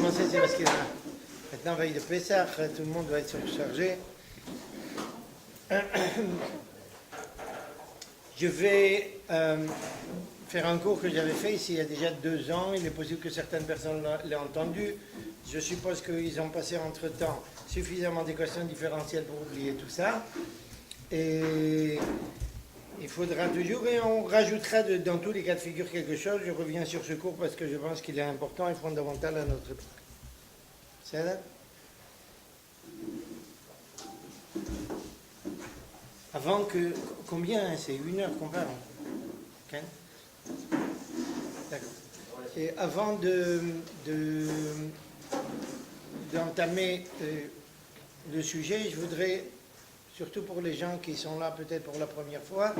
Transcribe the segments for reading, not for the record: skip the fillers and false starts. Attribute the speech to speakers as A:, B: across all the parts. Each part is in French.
A: commencer, c'est parce que maintenant, veille de Pessah, tout le monde va être surchargé. Je vais faire un cours que j'avais fait ici il y a déjà 2 ans. Il est possible que certaines personnes l'aient entendu. Je suppose qu'ils ont passé entre-temps suffisamment d'équations différentielles pour oublier tout ça. Et il faudra toujours, et on rajoutera dans tous les cas de figure quelque chose. Je reviens sur ce cours parce que je pense qu'il est important et fondamental à notre époque. C'est là? Avant que... Combien? C'est 1 heure qu'on parle. Okay. D'accord. Et avant d'entamer le sujet, je voudrais, surtout pour les gens qui sont là peut-être pour la première fois,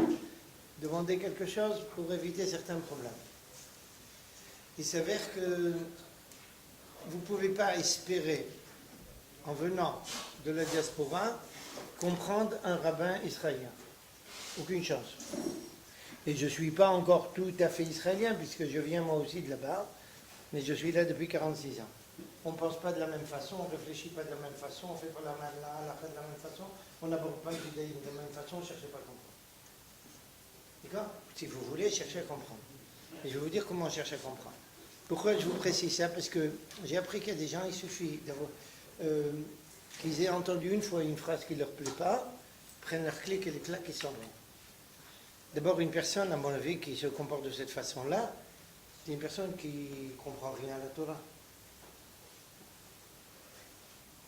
A: demander quelque chose pour éviter certains problèmes. Il s'avère que vous ne pouvez pas espérer, en venant de la diaspora, comprendre un rabbin israélien. Aucune chance. Et je ne suis pas encore tout à fait israélien, puisque je viens moi aussi de là-bas, mais je suis là depuis 46 ans. On ne pense pas de la même façon, on ne réfléchit pas de la même façon, on ne fait pas la même façon, on n'aborde pas le judaïsme de la même façon, ne cherchez pas à comprendre. D'accord? Si vous voulez, cherchez à comprendre. Et je vais vous dire comment on cherche à comprendre. Pourquoi je vous précise ça? Parce que j'ai appris qu'il y a des gens, il suffit d'avoir... qu'ils aient entendu une fois une phrase qui ne leur plaît pas, prennent leur clic et les claques et s'en vont. D'abord, une personne, à mon avis, qui se comporte de cette façon-là, c'est une personne qui ne comprend rien à la Torah.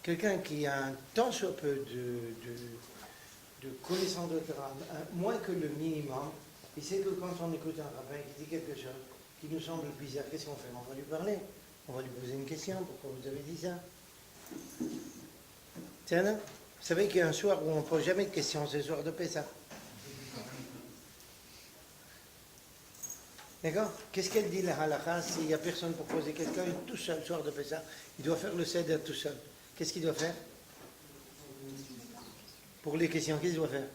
A: Quelqu'un qui a un tant soit peu de connaissance de Torah, moins que le minimum, il sait que quand on écoute un rabbin qui dit quelque chose qui nous semble bizarre, qu'est-ce qu'on fait? On va lui parler, on va lui poser une question, pourquoi vous avez dit ça? Tiens, vous savez qu'il y a un soir où on ne pose jamais de questions, c'est le soir de Pessah. D'accord? Qu'est-ce qu'elle dit la halakha? S'il n'y a personne pour poser quelqu'un, tout seul, le soir de Pessah, il doit faire le seder tout seul. Qu'est-ce qu'il doit faire? Pour les questions, qu'est-ce qu'il doit faire?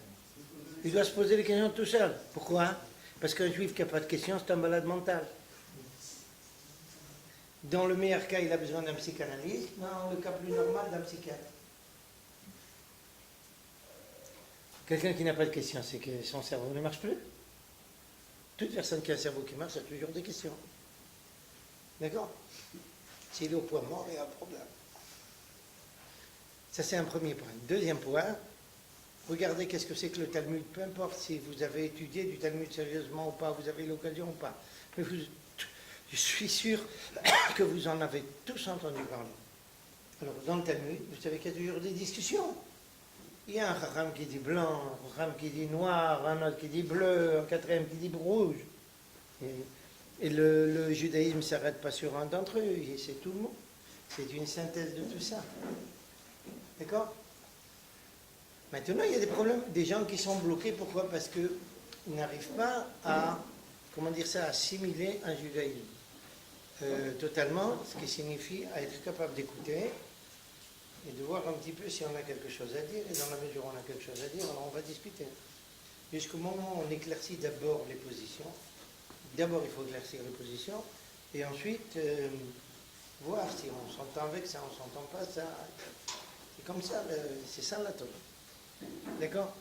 A: Il doit se poser les questions tout seul. Pourquoi? Parce qu'un juif qui n'a pas de questions, c'est un malade mental. Dans le meilleur cas, il a besoin d'un psychanalyste. Dans le cas plus normal, d'un psychiatre. Quelqu'un qui n'a pas de questions, c'est que son cerveau ne marche plus. Toute personne qui a un cerveau qui marche a toujours des questions. D'accord? S'il est au point mort, il y a un problème. Ça, c'est un premier point. Deuxième point, regardez qu'est-ce que c'est que le Talmud. Peu importe si vous avez étudié du Talmud sérieusement ou pas, vous avez l'occasion ou pas. Mais je suis sûr que vous en avez tous entendu parler. Alors, dans le Talmud, vous savez qu'il y a toujours des discussions. Il y a un Chacham qui dit blanc, un Chacham qui dit noir, un autre qui dit bleu, un quatrième qui dit rouge. Et le judaïsme ne s'arrête pas sur un d'entre eux, c'est tout le monde. C'est une synthèse de tout ça. D'accord? Maintenant, il y a des problèmes, des gens qui sont bloqués. Pourquoi? Parce qu'ils n'arrivent pas à, comment dire ça, assimiler un judaïsme totalement, ce qui signifie à être capable d'écouter et de voir un petit peu si on a quelque chose à dire. Et dans la mesure où on a quelque chose à dire, alors on va discuter. Jusqu'au moment où on éclaircit d'abord les positions. D'abord, il faut éclaircir les positions. Et ensuite, voir si on s'entend avec ça, on ne s'entend pas ça. C'est comme ça, c'est ça la Torah. D'accord?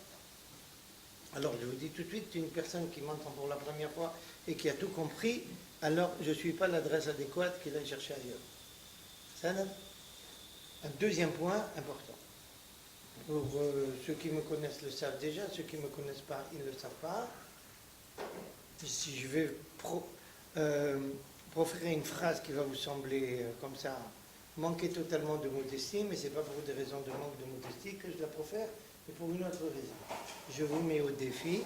A: Alors, je vous dis tout de suite, une personne qui m'entend pour la première fois et qui a tout compris, alors je ne suis pas l'adresse adéquate qu'il aille chercher ailleurs. Ça, non? Un deuxième point important. Pour ceux qui me connaissent le savent déjà, ceux qui ne me connaissent pas, ils ne le savent pas. Si je vais proférer une phrase qui va vous sembler comme ça, manquer totalement de modestie, mais ce n'est pas pour des raisons de manque de modestie que je la profère, mais pour une autre raison. Je vous mets au défi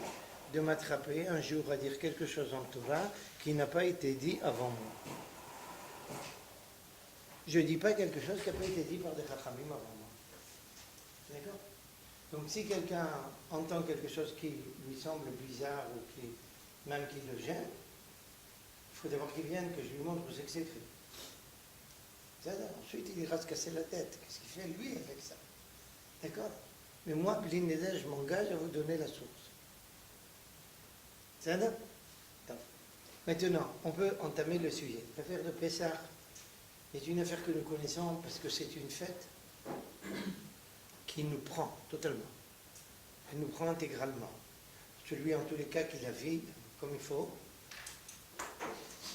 A: de m'attraper un jour à dire quelque chose en Torah qui n'a pas été dit avant moi. Je ne dis pas quelque chose qui n'a pas été dit par des Chachamim avant moi. D'accord? Donc si quelqu'un entend quelque chose qui lui semble bizarre ou même qui le gêne, il faut d'abord qu'il vienne que je lui montre où c'est que c'est écrit. Ensuite, il ira se casser la tête. Qu'est-ce qu'il fait, lui, avec ça? D'accord? Mais moi, Blinedel, je m'engage à vous donner la source. C'est ça? Maintenant, on peut entamer le sujet. L'affaire de Pessah, est une affaire que nous connaissons parce que c'est une fête qui nous prend totalement. Elle nous prend intégralement. Celui, en tous les cas, qui la vit comme il faut.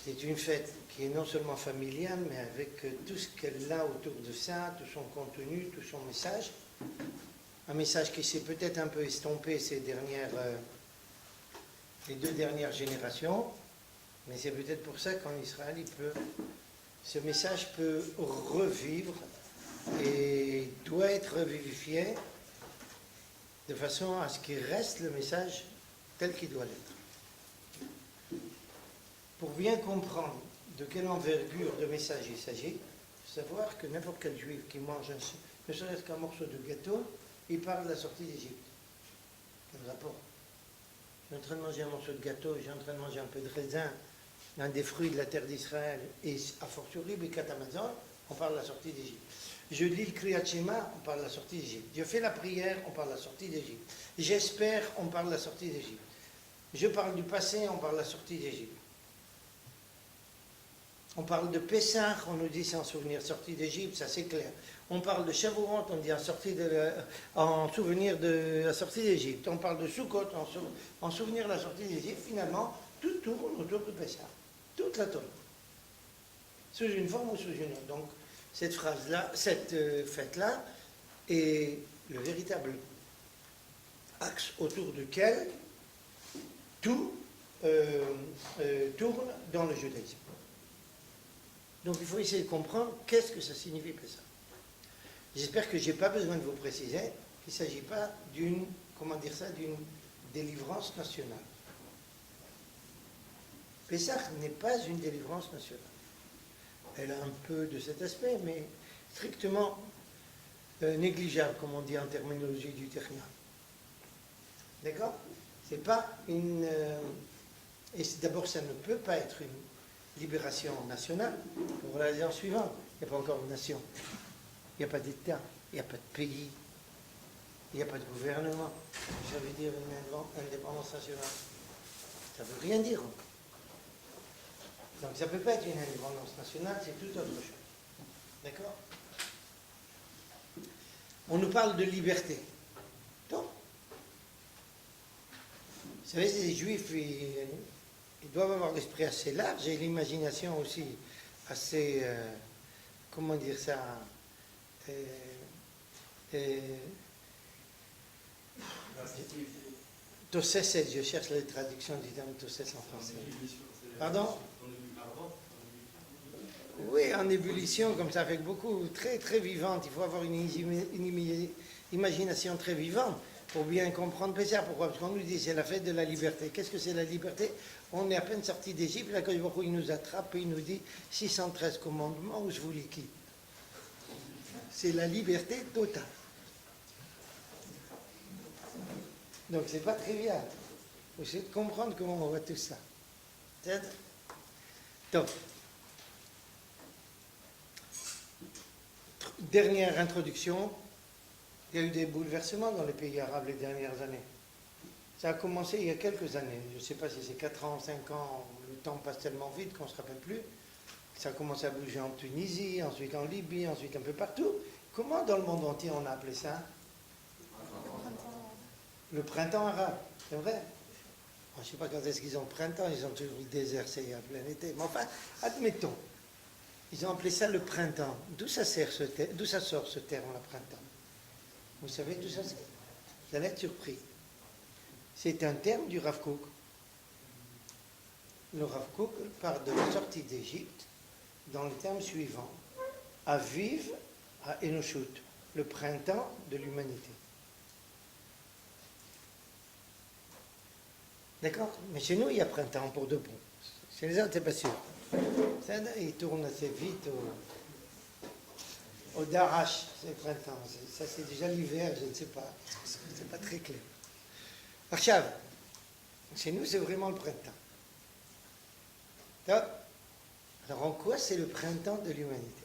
A: C'est une fête qui est non seulement familiale, mais avec tout ce qu'elle a autour de ça, tout son contenu, tout son message. Un message qui s'est peut-être un peu estompé les 2 dernières générations, mais c'est peut-être pour ça qu'en Israël, ce message peut revivre et doit être revivifié de façon à ce qu'il reste le message tel qu'il doit l'être. Pour bien comprendre de quelle envergure de message il s'agit, il faut savoir que n'importe quel juif qui mange ne serait-ce qu'un morceau de gâteau, il parle de la sortie d'Égypte. Quel rapport? J'ai en train de manger un morceau de gâteau, j'ai en train de manger un peu de raisin, un des fruits de la terre d'Israël, et a fortiori, Birkat Hamazon, on parle de la sortie d'Égypte. Je lis le Kriyat Shema, on parle de la sortie d'Égypte. Je fais la prière, on parle de la sortie d'Égypte. J'espère, on parle de la sortie d'Égypte. Je parle du passé, on parle de la sortie d'Égypte. On parle de Pessah, on nous dit c'est en souvenir sortie d'Égypte, ça c'est clair. On parle de Shavuot, on dit en souvenir de la sortie d'Égypte. On parle de Sukkot, en souvenir de la sortie d'Égypte. Finalement, tout tourne autour de Pessah. Toute la Torah. Sous une forme ou sous une autre. Donc, cette phrase-là, cette fête-là, est le véritable axe autour duquel tout tourne dans le judaïsme. Donc il faut essayer de comprendre qu'est-ce que ça signifie Pessah. J'espère que je n'ai pas besoin de vous préciser qu'il ne s'agit pas d'une délivrance nationale. Pessah n'est pas une délivrance nationale. Elle a un peu de cet aspect, mais strictement négligeable, comme on dit en terminologie du Technion. D'accord? C'est pas une... et d'abord, ça ne peut pas être une libération nationale, pour la raison suivante, il n'y a pas encore de nation, il n'y a pas d'État, il n'y a pas de pays, il n'y a pas de gouvernement. Ça veut dire une indépendance nationale. Ça ne veut rien dire. Donc ça ne peut pas être une indépendance nationale, c'est tout autre chose. D'accord? On nous parle de liberté. Donc, vous savez, les Juifs, ils doivent avoir l'esprit assez large et l'imagination aussi assez, comment dire ça, Tossesset, je cherche la traduction du terme Tossesset en français. Pardon? Oui, en ébullition, comme ça, avec beaucoup, très très vivante. Il faut avoir une imagination très vivante pour bien comprendre Pessah. Pourquoi? Parce qu'on nous dit c'est la fête de la liberté. Qu'est-ce que c'est la liberté? On est à peine sorti d'Égypte, là, quand il nous attrape et il nous dit 613 commandements où je vous liquide. C'est la liberté totale. Donc c'est pas trivial. Il faut essayer de comprendre comment on voit tout ça. Donc, dernière introduction, il y a eu des bouleversements dans les pays arabes les dernières années. Ça a commencé il y a quelques années. Je ne sais pas si c'est 4 ans, 5 ans, le temps passe tellement vite qu'on ne se rappelle plus. Ça a commencé à bouger en Tunisie, ensuite en Libye, ensuite un peu partout. Comment dans le monde entier on a appelé ça? Le printemps arabe, c'est vrai? Je ne sais pas quand est-ce qu'ils ont le printemps, ils ont toujours le désert, c'est à plein été. Mais enfin, admettons, ils ont appelé ça le printemps. D'où ça sort ce terme, le printemps? Vous savez d'où ça sort? Vous allez être surpris. C'est un terme du Rav Kook. Le Rav Kook parle de la sortie d'Égypte dans le terme suivant. Aviv à Enoshut, le printemps de l'humanité. D'accord? Mais chez nous, il y a printemps pour de bon. Chez les autres, c'est pas sûr. Ça, il tourne assez vite au Darash, c'est le printemps. Ça, c'est déjà l'hiver, je ne sais pas. C'est pas très clair. Achav, chez nous, c'est vraiment le printemps. Alors, en quoi c'est le printemps de l'humanité?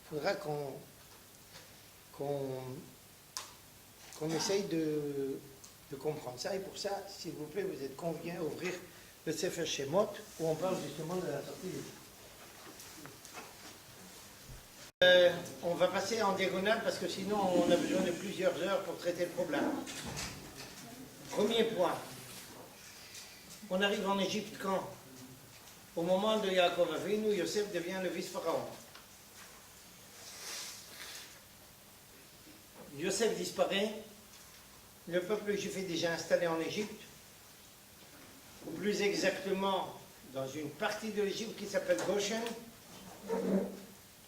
A: Il faudra qu'on essaye de comprendre ça. Et pour ça, s'il vous plaît, vous êtes conviés à ouvrir le Sefer Shemot, où on parle justement de la sortie d'Égypte. On va passer en diagonale parce que sinon on a besoin de plusieurs heures pour traiter le problème. Premier point. On arrive en Égypte quand? Au moment de Yaakov Avinu, Yosef devient le vice-pharaon. Yosef disparaît, le peuple juif est déjà installé en Égypte, ou plus exactement dans une partie de l'Égypte qui s'appelle Goshen.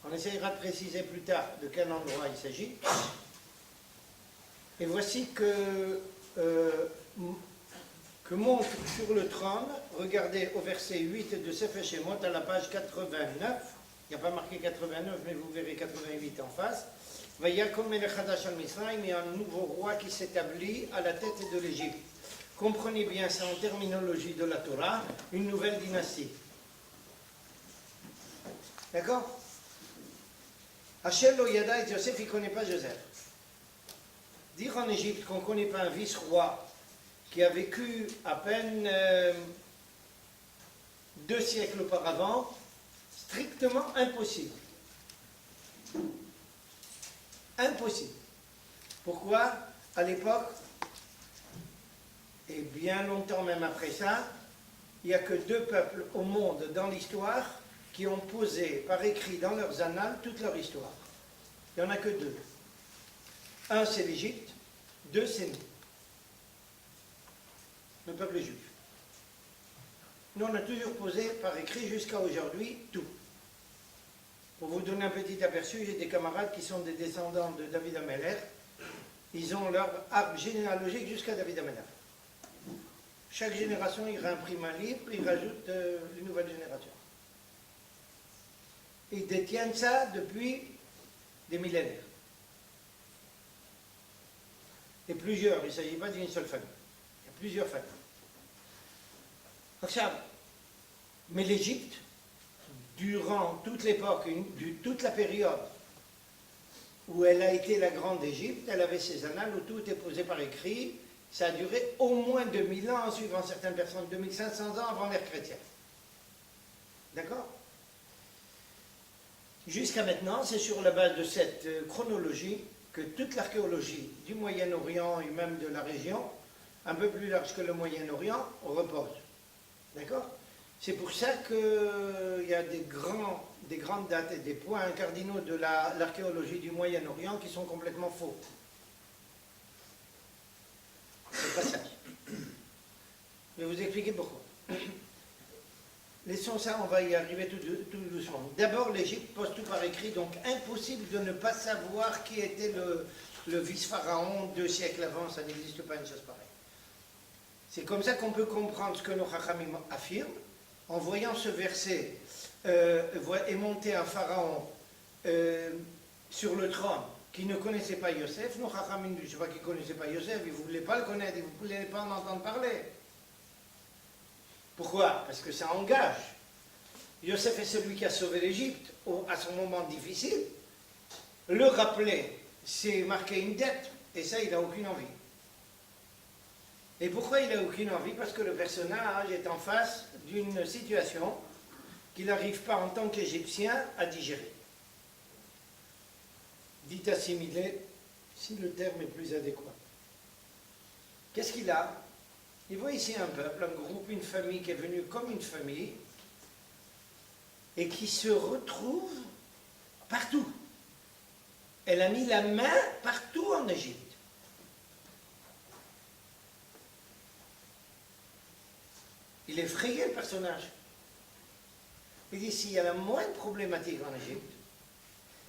A: On essayera de préciser plus tard de quel endroit il s'agit. Et voici que monte sur le trône, regardez au verset 8 de Sefer Shemot à la page 89, il n'y a pas marqué 89 mais vous verrez 88 en face. Vayakom melech hadash al Misraïm, il y a un nouveau roi qui s'établit à la tête de l'Égypte. Comprenez bien, c'est en terminologie de la Torah, une nouvelle dynastie. D'accord? Hachel lo yada et Yosef, il ne connaît pas Joseph. Dire en Égypte qu'on ne connaît pas un vice-roi qui a vécu à peine 2 siècles auparavant, strictement impossible. Impossible. Pourquoi? À l'époque, et bien longtemps même après ça, il n'y a que 2 peuples au monde dans l'histoire qui ont posé par écrit dans leurs annales toute leur histoire. Il n'y en a que 2. Un, c'est l'Égypte. 2, c'est nous. Le peuple juif. Nous, on a toujours posé par écrit jusqu'à aujourd'hui tout. Pour vous donner un petit aperçu, j'ai des camarades qui sont des descendants de David Ameller. Ils ont leur arbre généalogique jusqu'à David Ameller. Chaque génération, ils réimpriment un livre, ils rajoutent une nouvelle génération. Ils détiennent ça depuis des millénaires. Et plusieurs, il ne s'agit pas d'une seule famille. Il y a plusieurs familles. Mais l'Égypte, durant toute l'époque, toute la période où elle a été la grande Égypte, elle avait ses annales où tout était posé par écrit. Ça a duré au moins 2000 ans, suivant certaines personnes, 2500 ans avant l'ère chrétienne. D'accord? Jusqu'à maintenant, c'est sur la base de cette chronologie que toute l'archéologie du Moyen-Orient et même de la région, un peu plus large que le Moyen-Orient, repose. D'accord? C'est pour ça qu'il y a des grandes dates et des points cardinaux de l'archéologie du Moyen-Orient qui sont complètement faux. C'est pas ça. Je vais vous expliquer pourquoi. Laissons ça, on va y arriver tout doucement. D'abord, l'Égypte pose tout par écrit, donc impossible de ne pas savoir qui était le vice-pharaon 2 siècles avant, ça n'existe pas une chose pareille. C'est comme ça qu'on peut comprendre ce que nos Chachamim affirment, en voyant ce verset, et monter un pharaon sur le trône, qui ne connaissait pas Yosef. Nos Chachamim, je ne sais pas qui ne connaissait pas Yosef, ils ne voulaient pas le connaître, ils ne voulaient pas en entendre parler. Pourquoi? Parce que ça engage. Yosef est celui qui a sauvé l'Égypte à son moment difficile. Le rappeler, c'est marquer une dette, et ça, il n'a aucune envie. Et pourquoi il n'a aucune envie? Parce que le personnage est en face d'une situation qu'il n'arrive pas en tant qu'Égyptien à digérer. Dites assimiler, si le terme est plus adéquat. Qu'est-ce qu'il a? Il voit ici un peuple, un groupe, une famille qui est venue comme une famille et qui se retrouve partout. Elle a mis la main partout en Égypte. Il est effrayé le personnage. Il dit, s'il y a la moindre problématique en Égypte,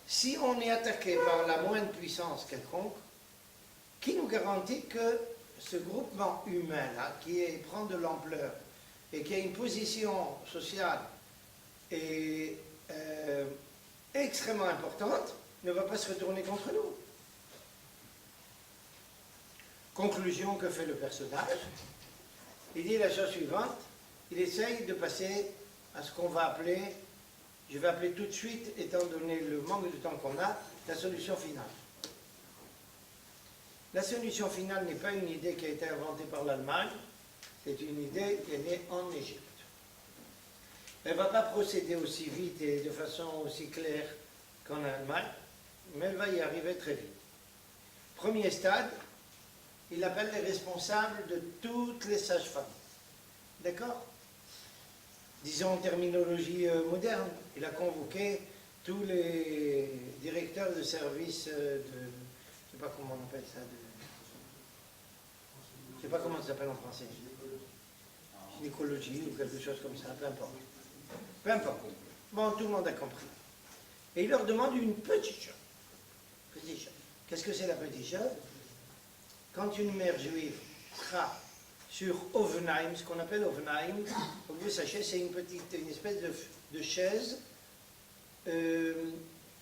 A: si on est attaqué par la moindre puissance quelconque, qui nous garantit que ce groupement humain-là, prend de l'ampleur et qui a une position sociale extrêmement importante, ne va pas se retourner contre nous? Conclusion que fait le personnage, il dit la chose suivante, il essaye de passer à ce qu'on va appeler, je vais appeler tout de suite, étant donné le manque de temps qu'on a, la solution finale. La solution finale n'est pas une idée qui a été inventée par l'Allemagne, c'est une idée qui est née en Égypte. Elle ne va pas procéder aussi vite et de façon aussi claire qu'en Allemagne, mais elle va y arriver très vite. Premier stade, il appelle les responsables de toutes les sages-femmes. D'accord? Disons en terminologie moderne, il a convoqué tous les directeurs de services je ne sais pas comment on appelle ça, je ne sais pas comment ça s'appelle en français, gynécologie ou quelque chose comme ça, peu importe. Peu importe. Bon, tout le monde a compris. Et il leur demande une petite chose. Petite chose. Qu'est-ce que c'est la petite chose? Quand une mère juive sera sur Ovenheim, ce qu'on appelle Ovenheim, faut que vous sachiez, c'est une espèce de chaise,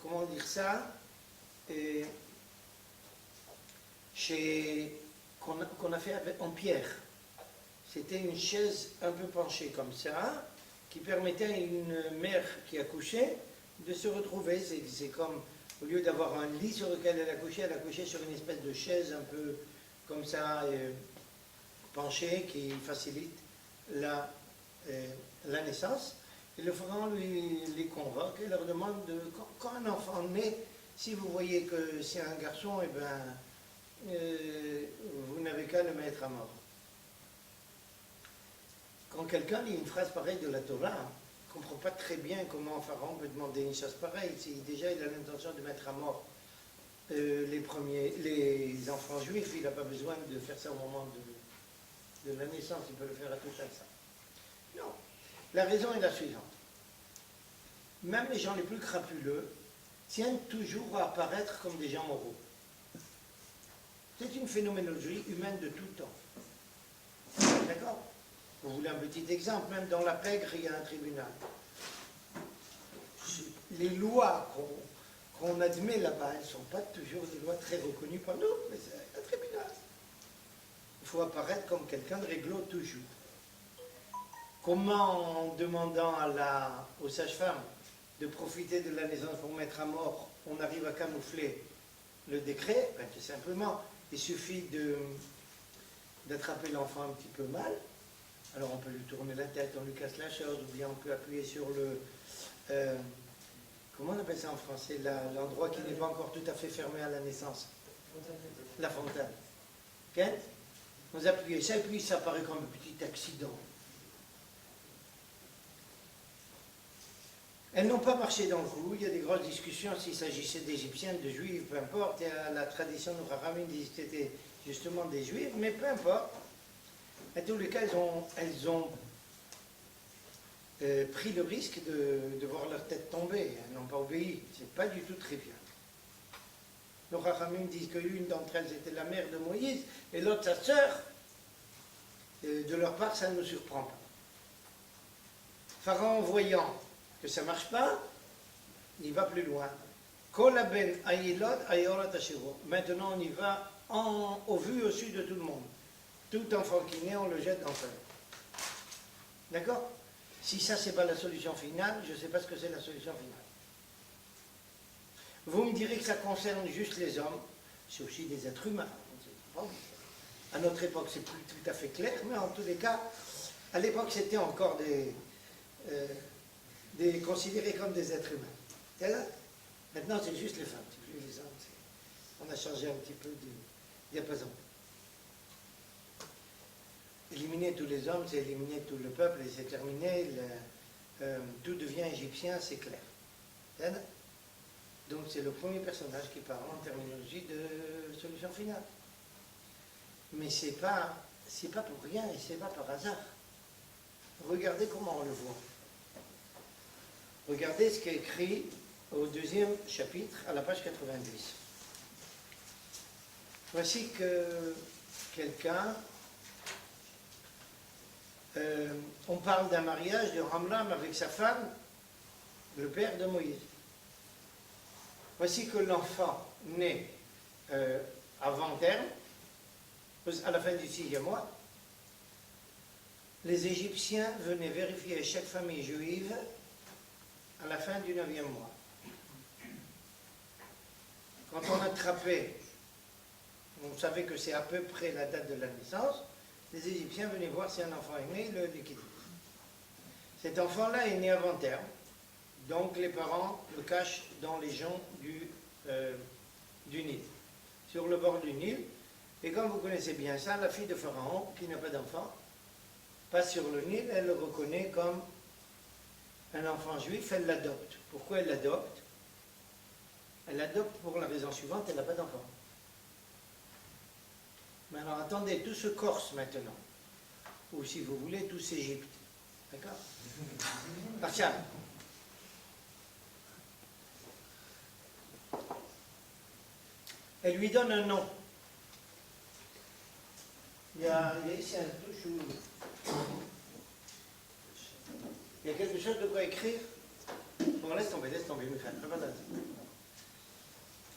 A: comment dire ça, qu'on a fait en pierre. C'était une chaise un peu penchée comme ça, qui permettait à une mère qui accouchait de se retrouver. C'est comme, au lieu d'avoir un lit sur lequel elle accouchait sur une espèce de chaise un peu comme ça, penchée, qui facilite la naissance. Et le pharaon les convoque et leur demande, quand un enfant naît, si vous voyez que c'est un garçon, eh ben, vous n'avez qu'à le mettre à mort. Quand quelqu'un lit une phrase pareille de la Torah, ne comprend pas très bien comment un pharaon peut demander une chose pareille. Si déjà il a l'intention de mettre à mort les enfants juifs, il n'a pas besoin de faire ça au moment de la naissance, il peut le faire à tout instant. Non. La raison est la suivante. Même les gens les plus crapuleux tiennent toujours à apparaître comme des gens moraux. C'est une phénoménologie humaine de tout temps. D'accord? Vous voulez un petit exemple, même dans la pègre, il y a un tribunal. Les lois qu'on admet là-bas, elles ne sont pas toujours des lois très reconnues par nous, mais c'est un tribunal. Il faut apparaître comme quelqu'un de réglo toujours. Comment, en demandant aux sages-femmes de profiter de la naissance pour mettre à mort, on arrive à camoufler le décret? Ben, tout simplement, il suffit d'attraper l'enfant un petit peu mal. Alors on peut lui tourner la tête, on lui casse la chose, ou bien on peut appuyer sur comment on appelle ça en français, l'endroit qui n'est pas encore tout à fait fermé à la naissance. La fontaine. Ok? Vous appuyez ça et puis ça apparaît comme un petit accident. Elles n'ont pas marché dans le coup, il y a des grosses discussions s'il s'agissait d'Égyptiennes, de Juifs, peu importe, et la tradition de Rahamim dit que c'était justement des Juifs, mais peu importe. En tous les cas, elles ont pris le risque de voir leur tête tomber, elles n'ont pas obéi, c'est pas du tout trivial. Les Rahamim disent qu'une d'entre elles était la mère de Moïse, et l'autre sa sœur. De leur part, ça ne nous surprend pas. Pharaon, voyant que ça ne marche pas, il va plus loin. Maintenant, on y va au vu, au su de tout le monde. Tout enfant qui naît, on le jette dans le feu. D'accord? Si ça, ce n'est pas la solution finale, je ne sais pas ce que c'est la solution finale. Vous me direz que ça concerne juste les hommes, c'est aussi des êtres humains. À notre époque, c'est plus tout à fait clair, mais en tous les cas, à l'époque, c'était encore considérés comme des êtres humains. Et là, maintenant, c'est juste les femmes, c'est plus les hommes. On a changé un petit peu de diapason. Éliminer tous les hommes, c'est éliminer tout le peuple et c'est terminé. Tout devient égyptien, c'est clair. Donc c'est le premier personnage qui parle en terminologie de solution finale. Mais c'est pas pour rien et c'est pas par hasard. Regardez comment on le voit. Regardez ce qui est écrit au 2e chapitre, à la page 90. Voici que quelqu'un... on parle d'un mariage de Amram avec sa femme, le père de Moïse. Voici que l'enfant naît avant terme, à la fin du 6e mois. Les Égyptiens venaient vérifier chaque famille juive à la fin du 9e mois. Quand on attrapait, on savait que c'est à peu près la date de la naissance, les Égyptiens venaient voir si un enfant est né, le liquider. Cet enfant-là est né avant terme, Donc les parents le cachent dans les joncs du Nil, sur le bord du Nil. Et comme vous connaissez bien ça, la fille de Pharaon, qui n'a pas d'enfant, passe sur le Nil, elle le reconnaît comme un enfant juif, elle l'adopte. Pourquoi elle l'adopte? Elle l'adopte pour la raison suivante, elle n'a pas d'enfant. Mais alors attendez, tout se Corse maintenant, ou si vous voulez, tout s'Égypte. D'accord? Martial. Elle lui donne un nom. Il y a ici un touche où il y a quelque chose de quoi écrire. Bon, laisse tomber, Michael.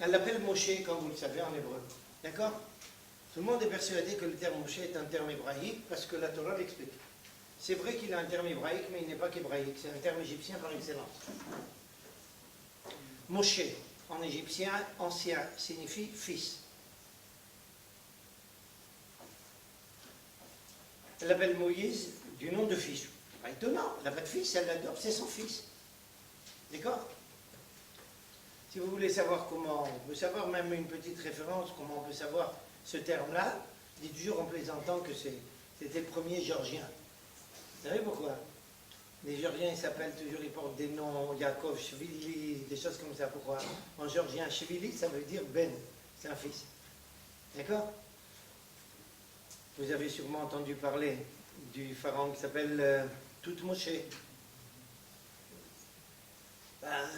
A: Elle l'appelle Moshe, comme vous le savez, en hébreu. D'accord? Tout le monde est persuadé que le terme Moshe est un terme hébraïque parce que la Torah l'explique. C'est vrai qu'il a un terme hébraïque, mais il n'est pas qu'hébraïque, c'est un terme égyptien par excellence. Moshe, en égyptien ancien, signifie fils. Elle l'appelle Moïse du nom de fils. Pas étonnant, elle n'a pas de fils, elle l'adopte, c'est son fils. D'accord? Si vous voulez savoir comment, on peut savoir même une petite référence, comment on peut savoir ce terme-là, je dis toujours en plaisantant que c'était le premier Géorgien. Vous savez pourquoi? Les Géorgiens, ils s'appellent toujours, ils portent des noms, Yaakov, Shvili, des choses comme ça. Pourquoi? En géorgien, Shvili, ça veut dire Ben, c'est un fils. D'accord? Vous avez sûrement entendu parler du pharaon qui s'appelle Toutmoshe.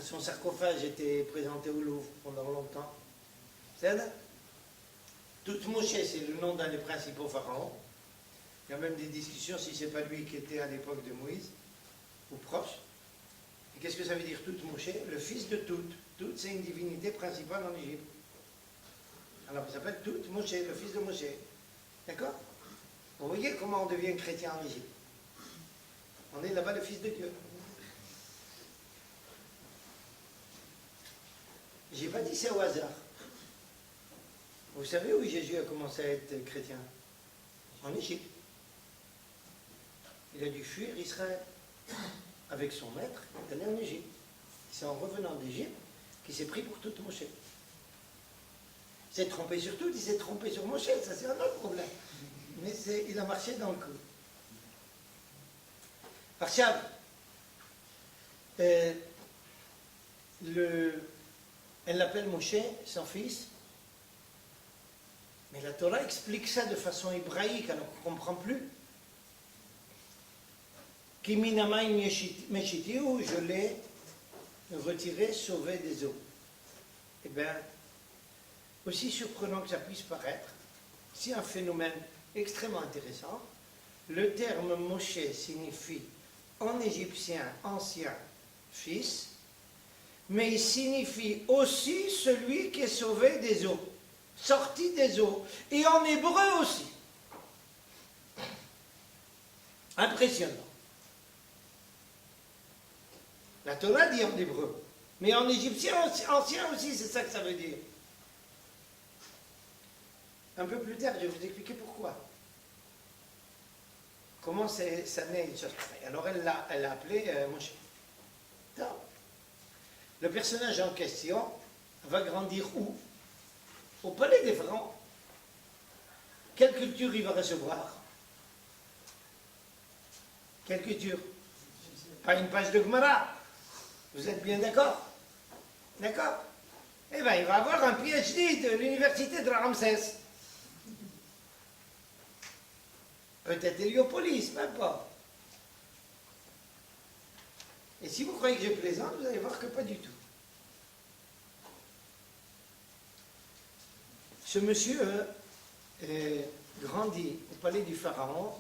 A: Son sarcophage était présenté au Louvre pendant longtemps. C'est ça? Toutmoshe, c'est le nom d'un des principaux pharaons. Il y a même des discussions si ce n'est pas lui qui était à l'époque de Moïse, ou proche. Et qu'est-ce que ça veut dire Toutmoshe? Le fils de Tout. Tout, c'est une divinité principale en Égypte. Alors, il s'appelle Toutmoshe, le fils de Moshe. D'accord? Vous voyez comment on devient chrétien en Égypte. On est là-bas le fils de Dieu. Je n'ai pas dit ça au hasard. Vous savez où Jésus a commencé à être chrétien? En Égypte. Il a dû fuir Israël avec son maître, il est allé en Égypte. C'est en revenant d'Égypte qu'il s'est pris pour tout Moshe. Il s'est trompé sur tout, il s'est trompé sur Moshe, ça c'est un autre problème. Mais il a marché dans le coup. Arshab, elle l'appelle Moshe, son fils, mais la Torah explique ça de façon hébraïque, alors qu'on ne comprend plus. Kiminamaï meshiti, où je l'ai retiré, sauvé des eaux. Eh bien, aussi surprenant que ça puisse paraître, c'est un phénomène extrêmement intéressant. Le terme Moshe signifie en égyptien ancien fils, mais il signifie aussi celui qui est sauvé des eaux, sorti des eaux, et en hébreu aussi. Impressionnant. La Torah dit en hébreu, mais en égyptien ancien aussi, c'est ça que ça veut dire. Un peu plus tard, je vais vous expliquer pourquoi. Comment ça naît une chose pareille. Alors elle l'a appelé Moshe. Le personnage en question va grandir où? Au palais des pharaons. Quelle culture il va recevoir? Quelle culture? Pas une page de Gemara. Vous êtes bien d'accord? D'accord? Eh bien, il va avoir un PhD de l'université de Ramsès. Peut-être Héliopolis, même pas. Et si vous croyez que je plaisante, vous allez voir que pas du tout. Ce monsieur grandit au palais du pharaon.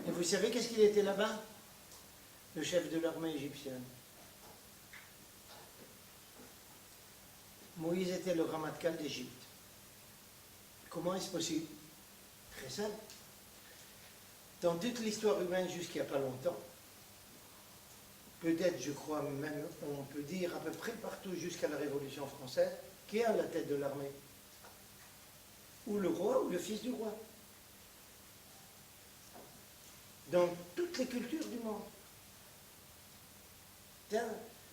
A: Et vous savez qu'est-ce qu'il était là-bas? Le chef de l'armée égyptienne. Moïse était le Ramatkal d'Égypte. Comment est-ce possible? Très simple. Dans toute l'histoire humaine jusqu'il n'y a pas longtemps, peut-être, je crois même, on peut dire à peu près partout jusqu'à la Révolution française, qui est à la tête de l'armée? Ou le roi ou le fils du roi. Dans toutes les cultures du monde. Putain,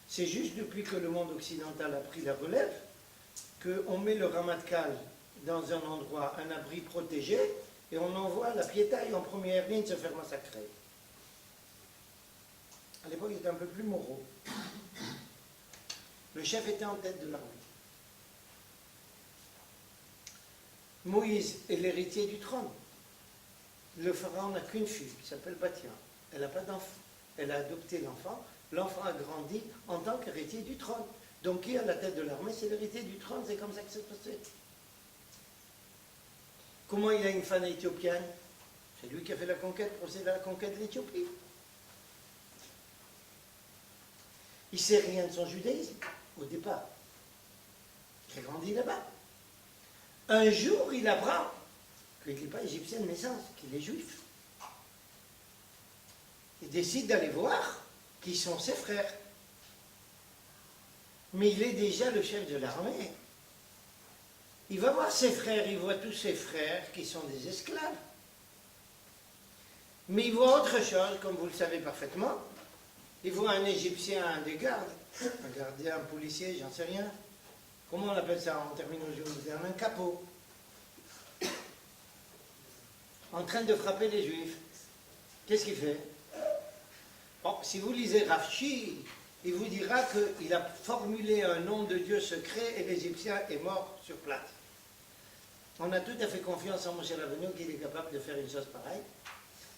A: c'est juste depuis que le monde occidental a pris la relève qu'on met le Ramatkal dans un endroit, un abri protégé, et on envoie la piétaille en première ligne se faire massacrer. À l'époque, il était un peu plus moraux. Le chef était en tête de l'armée. Moïse est l'héritier du trône. Le pharaon n'a qu'une fille, qui s'appelle Bathia. Elle n'a pas d'enfant. Elle a adopté l'enfant. L'enfant a grandi en tant qu'héritier du trône. Donc qui est à la tête de l'armée, c'est l'héritier du trône, c'est comme ça que c'est passé. Comment il a une femme éthiopienne? C'est lui qui a fait la conquête, procédé à la conquête de l'Éthiopie. Il ne sait rien de son judaïsme, au départ. Il a grandi là-bas. Un jour, il apprend qu'il n'est pas égyptien de naissance, qu'il est juif. Il décide d'aller voir qui sont ses frères. Mais il est déjà le chef de l'armée. Il va voir ses frères, il voit tous ses frères qui sont des esclaves. Mais il voit autre chose, comme vous le savez parfaitement. Il voit un Égyptien, un des gardes, un gardien, un policier, j'en sais rien. Comment on appelle ça en terminologie moderne? Un capot. En train de frapper les Juifs. Qu'est-ce qu'il fait? Bon, si vous lisez Rashi, il vous dira qu'il a formulé un nom de Dieu secret et l'Égyptien est mort sur place. On a tout à fait confiance en Moshe Rabbeinu qu'il est capable de faire une chose pareille.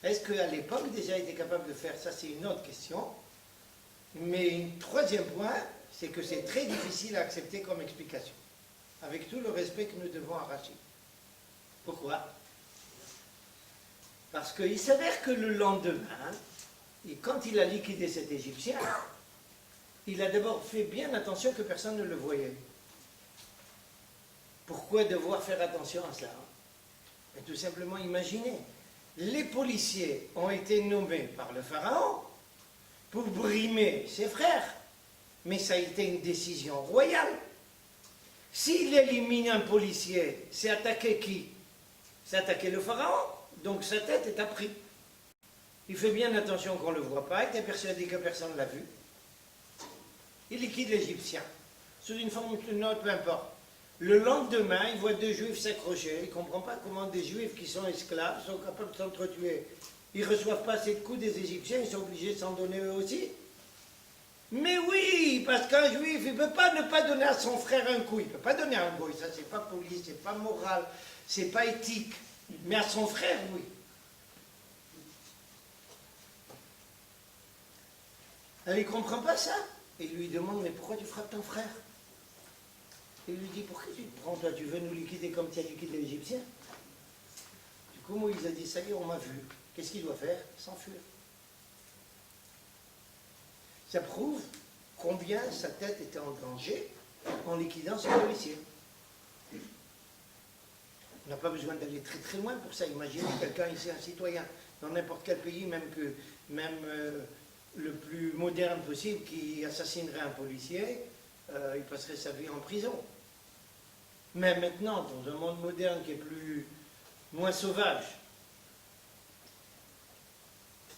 A: Est-ce qu'à l'époque déjà il était capable de faire ça? C'est une autre question. Mais un troisième point, c'est que c'est très difficile à accepter comme explication. Avec tout le respect que nous devons à Rashi. Pourquoi? Parce qu'il s'avère que le lendemain, et quand il a liquidé cet Égyptien, il a d'abord fait bien attention que personne ne le voyait. Pourquoi devoir faire attention à cela? Et tout simplement imaginer. Les policiers ont été nommés par le pharaon pour brimer ses frères. Mais ça a été une décision royale. S'il élimine un policier, c'est attaquer qui? C'est attaquer le pharaon. Donc sa tête est apprise. Il fait bien attention qu'on ne le voit pas, il est persuadé que personne ne l'a vu. Il liquide l'Égyptien, sous une forme ou une autre, peu importe. Le lendemain, il voit deux Juifs s'accrocher. Il ne comprend pas comment des Juifs qui sont esclaves sont capables de s'entretuer. Ils ne reçoivent pas assez de coups des Égyptiens, ils sont obligés de s'en donner eux aussi. Mais oui, parce qu'un Juif, il ne peut pas ne pas donner à son frère un coup. Il ne peut pas donner un coup, ça c'est pas poli, c'est pas moral, c'est pas éthique. Mais à son frère, oui. Alors, il ne comprend pas ça. Et il lui demande, mais pourquoi tu frappes ton frère? Il lui dit, pourquoi tu te prends, toi, tu veux nous liquider comme tu as liquidé l'Égyptien? Du coup, Moïse a dit, ça y est, on m'a vu. Qu'est-ce qu'il doit faire? S'enfuir. Ça prouve combien sa tête était en danger en liquidant ce policier. On n'a pas besoin d'aller très très loin pour ça. Imaginez quelqu'un ici, un citoyen, dans n'importe quel pays, même le plus moderne possible, qui assassinerait un policier, il passerait sa vie en prison. Mais maintenant, dans un monde moderne qui est moins sauvage,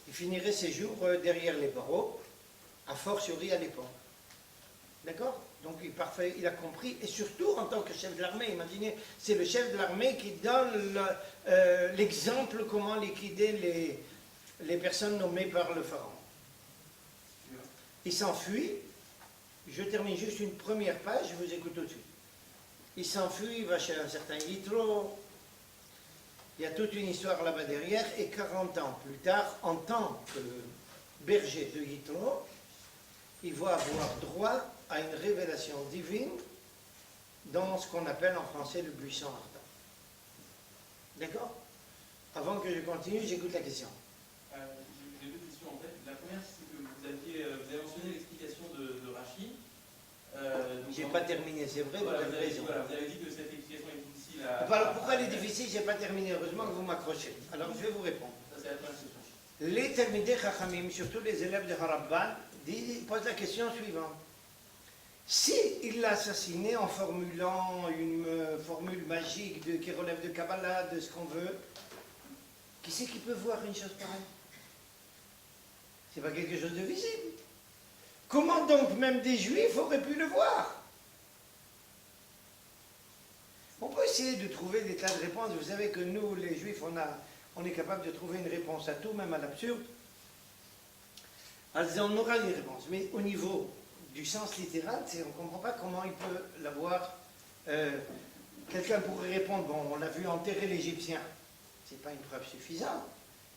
A: il finirait ses jours derrière les barreaux, a fortiori à l'époque. D'accord? Donc il a compris, et surtout en tant que chef de l'armée, imaginez, c'est le chef de l'armée qui donne l'exemple comment liquider les personnes nommées par le pharaon. Il s'enfuit, je termine juste une première page, je vous écoute tout de suite. Il s'enfuit, il va chez un certain Yitro, il y a toute une histoire là-bas derrière, et 40 ans plus tard, en tant que berger de Yitro, il va avoir droit à une révélation divine dans ce qu'on appelle en français le buisson ardent. D'accord? Avant que je continue, j'écoute la question.
B: J'ai deux questions en fait. La première, c'est que vous avez mentionné l'explication de Rashi.
A: J'ai pas terminé, c'est vrai,
B: voilà,
A: vous avez raison.
B: Voilà, vous avez dit que cette explication est difficile à...
A: Alors pourquoi elle est difficile? J'ai pas terminé, heureusement que vous m'accrochez. Alors je vais vous répondre.
B: Ça, c'est la première question.
A: Les Talmidei Chachamim, surtout les élèves de Harabban, posent la question suivante. Si il l'a assassiné en formulant une formule magique qui relève de Kabbalah, de ce qu'on veut, qui c'est qui peut voir une chose pareille? C'est pas quelque chose de visible. Comment donc même des juifs auraient pu le voir? On peut essayer de trouver des tas de réponses. Vous savez que nous, les juifs, on est capable de trouver une réponse à tout, même à l'absurde. Alors, on aura les réponses. Mais au niveau du sens littéral, on ne comprend pas comment il peut l'avoir. Quelqu'un pourrait répondre, bon, on l'a vu enterrer l'Égyptien. Ce n'est pas une preuve suffisante.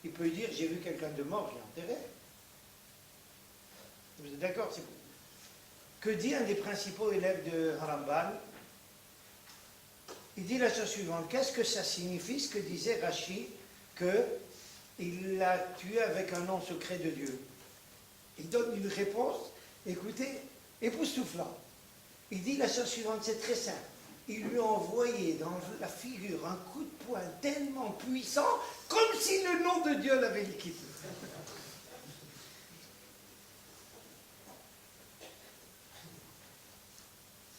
A: Il peut dire, j'ai vu quelqu'un de mort, j'ai enterré. Vous êtes d'accord? Que dit un des principaux élèves de Harambal? Il dit la chose suivante. Qu'est-ce que ça signifie, ce que disait Rachi, qu'il l'a tué avec un nom secret de Dieu? Il donne une réponse, écoutez, époustouflante. Il dit la chose suivante, c'est très simple. Il lui a envoyé dans la figure un coup de poing tellement puissant, comme si le nom de Dieu l'avait liquidé.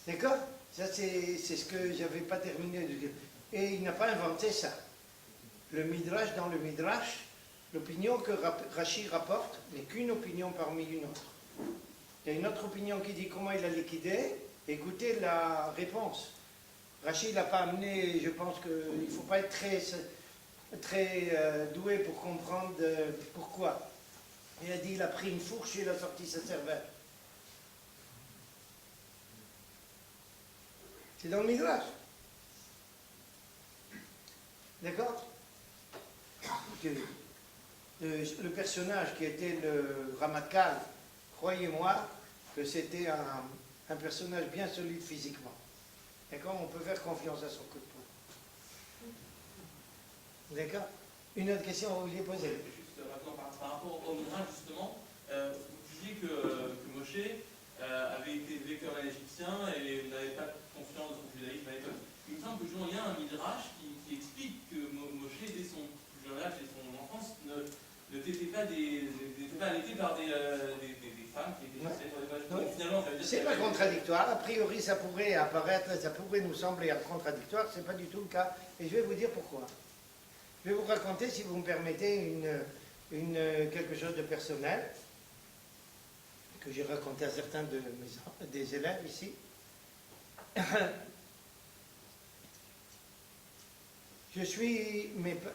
A: D'accord? Ça, c'est ce que je n'avais pas terminé de dire. Et il n'a pas inventé ça. Le Midrash, dans le Midrash, l'opinion que Rachi rapporte n'est qu'une opinion parmi une autre. Il y a une autre opinion qui dit comment il a liquidé. Écoutez la réponse. Rachi n'a pas amené, je pense qu'il ne faut pas être très doué pour comprendre pourquoi. Il a dit il a pris une fourche et il a sorti sa cervelle. C'est dans le Midrash. D'accord? Le personnage qui était le Ramatkal, croyez-moi que c'était un personnage bien solide physiquement. D'accord? On peut faire confiance à son coup de poing. D'accord? Une autre question, vous vouliez poser?
B: Juste maintenant, par rapport au Midrash, justement, vous disiez que Moshe avait été élevé comme un Égyptien et n'avait pas confiance dans son judaïsme à l'époque. Il me semble que il y a un Midrash qui explique que Moshe, dès son plus jeune âge, dès son enfance, n'était pas allaité par des femmes qui étaient égyptiennes.
A: Oui.
B: Finalement, ça veut dire
A: c'est pas contradictoire. A priori, ça pourrait apparaître, ça pourrait nous sembler contradictoire. C'est pas du tout le cas. Et je vais vous dire pourquoi. Je vais vous raconter, si vous me permettez, quelque chose de personnel que j'ai raconté à certains des élèves ici.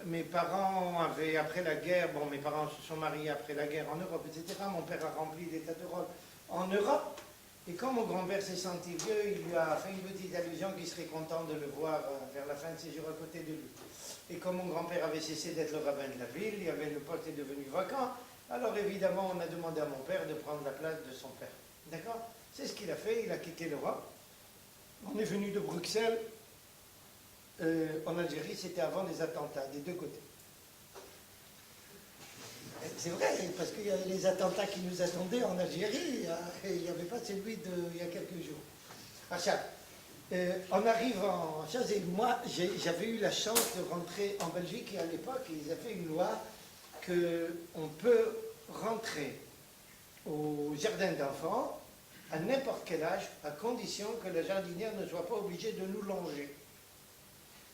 A: Mes parents avaient, après la guerre, bon, mes parents se sont mariés après la guerre en Europe, etc. Mon père a rempli des tas de rôles en Europe. Et quand mon grand-père s'est senti vieux, il lui a fait une petite allusion qu'il serait content de le voir vers la fin de ses jours à côté de lui. Et comme mon grand-père avait cessé d'être le rabbin de la ville, le poste est devenu vacant, alors évidemment on a demandé à mon père de prendre la place de son père. D'accord? C'est ce qu'il a fait, il a quitté l'Europe. On est venu de Bruxelles. En Algérie, c'était avant les attentats, des deux côtés. C'est vrai, parce qu'il y avait les attentats qui nous attendaient en Algérie, et il n'y avait pas celui d'il y a quelques jours. On arrive en chose, et moi, j'avais eu la chance de rentrer en Belgique, et à l'époque, ils avaient fait une loi qu'on peut rentrer au jardin d'enfants à n'importe quel âge, à condition que la jardinière ne soit pas obligée de nous longer.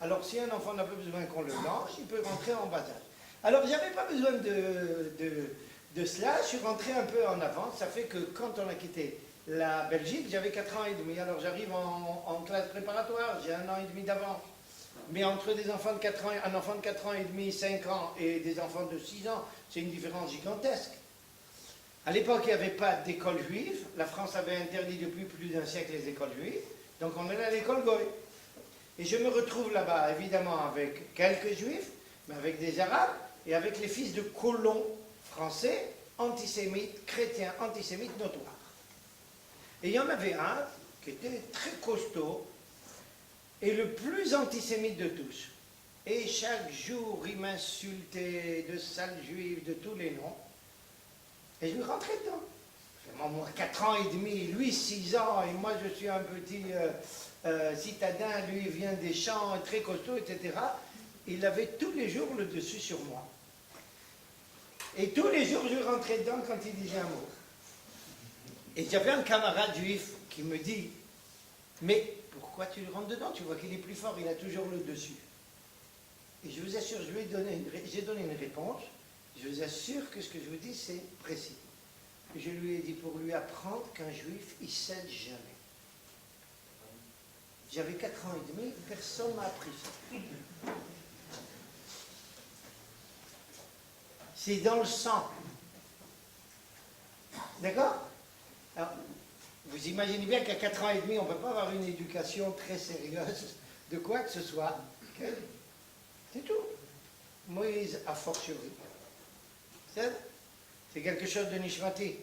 A: Alors, si un enfant n'a pas besoin qu'on le longe, il peut rentrer en bas âge. Alors, je n'avais pas besoin de cela, je suis rentré un peu en avance. Ça fait que quand on a quitté la Belgique, j'avais 4 ans et demi. Alors, j'arrive en classe préparatoire, j'ai 1 an et demi d'avance. Mais entre un enfant de 4 ans et demi, 5 ans, et des enfants de 6 ans, c'est une différence gigantesque. À l'époque, il n'y avait pas d'école juive. La France avait interdit depuis plus d'un siècle les écoles juives. Donc, on allait à l'école goy. Et je me retrouve là-bas, évidemment, avec quelques juifs, mais avec des arabes, et avec les fils de colons français, antisémites, chrétiens, antisémites notoires. Et il y en avait un qui était très costaud, et le plus antisémite de tous. Et chaque jour, il m'insultait de sales juifs, de tous les noms. Et je lui rentrais dedans. Moi, 4 ans et demi, lui 6 ans, et moi je suis un petit citadin, lui il vient des champs, très costaud, etc. Il avait tous les jours le dessus sur moi. Et tous les jours, je rentrais dedans quand il disait un mot. Et j'avais un camarade juif qui me dit, mais pourquoi tu le rentres dedans? Tu vois qu'il est plus fort, il a toujours le dessus. Et je vous assure, j'ai donné une réponse, je vous assure que ce que je vous dis, c'est précis. Je lui ai dit pour lui apprendre qu'un juif, il cède jamais. J'avais 4 ans et demi, personne ne m'a appris ça. C'est dans le sang. D'accord? Alors, vous imaginez bien qu'à 4 ans et demi, on ne peut pas avoir une éducation très sérieuse de quoi que ce soit. Okay? C'est tout. Moïse a fortiori. C'est quelque chose de nishmati.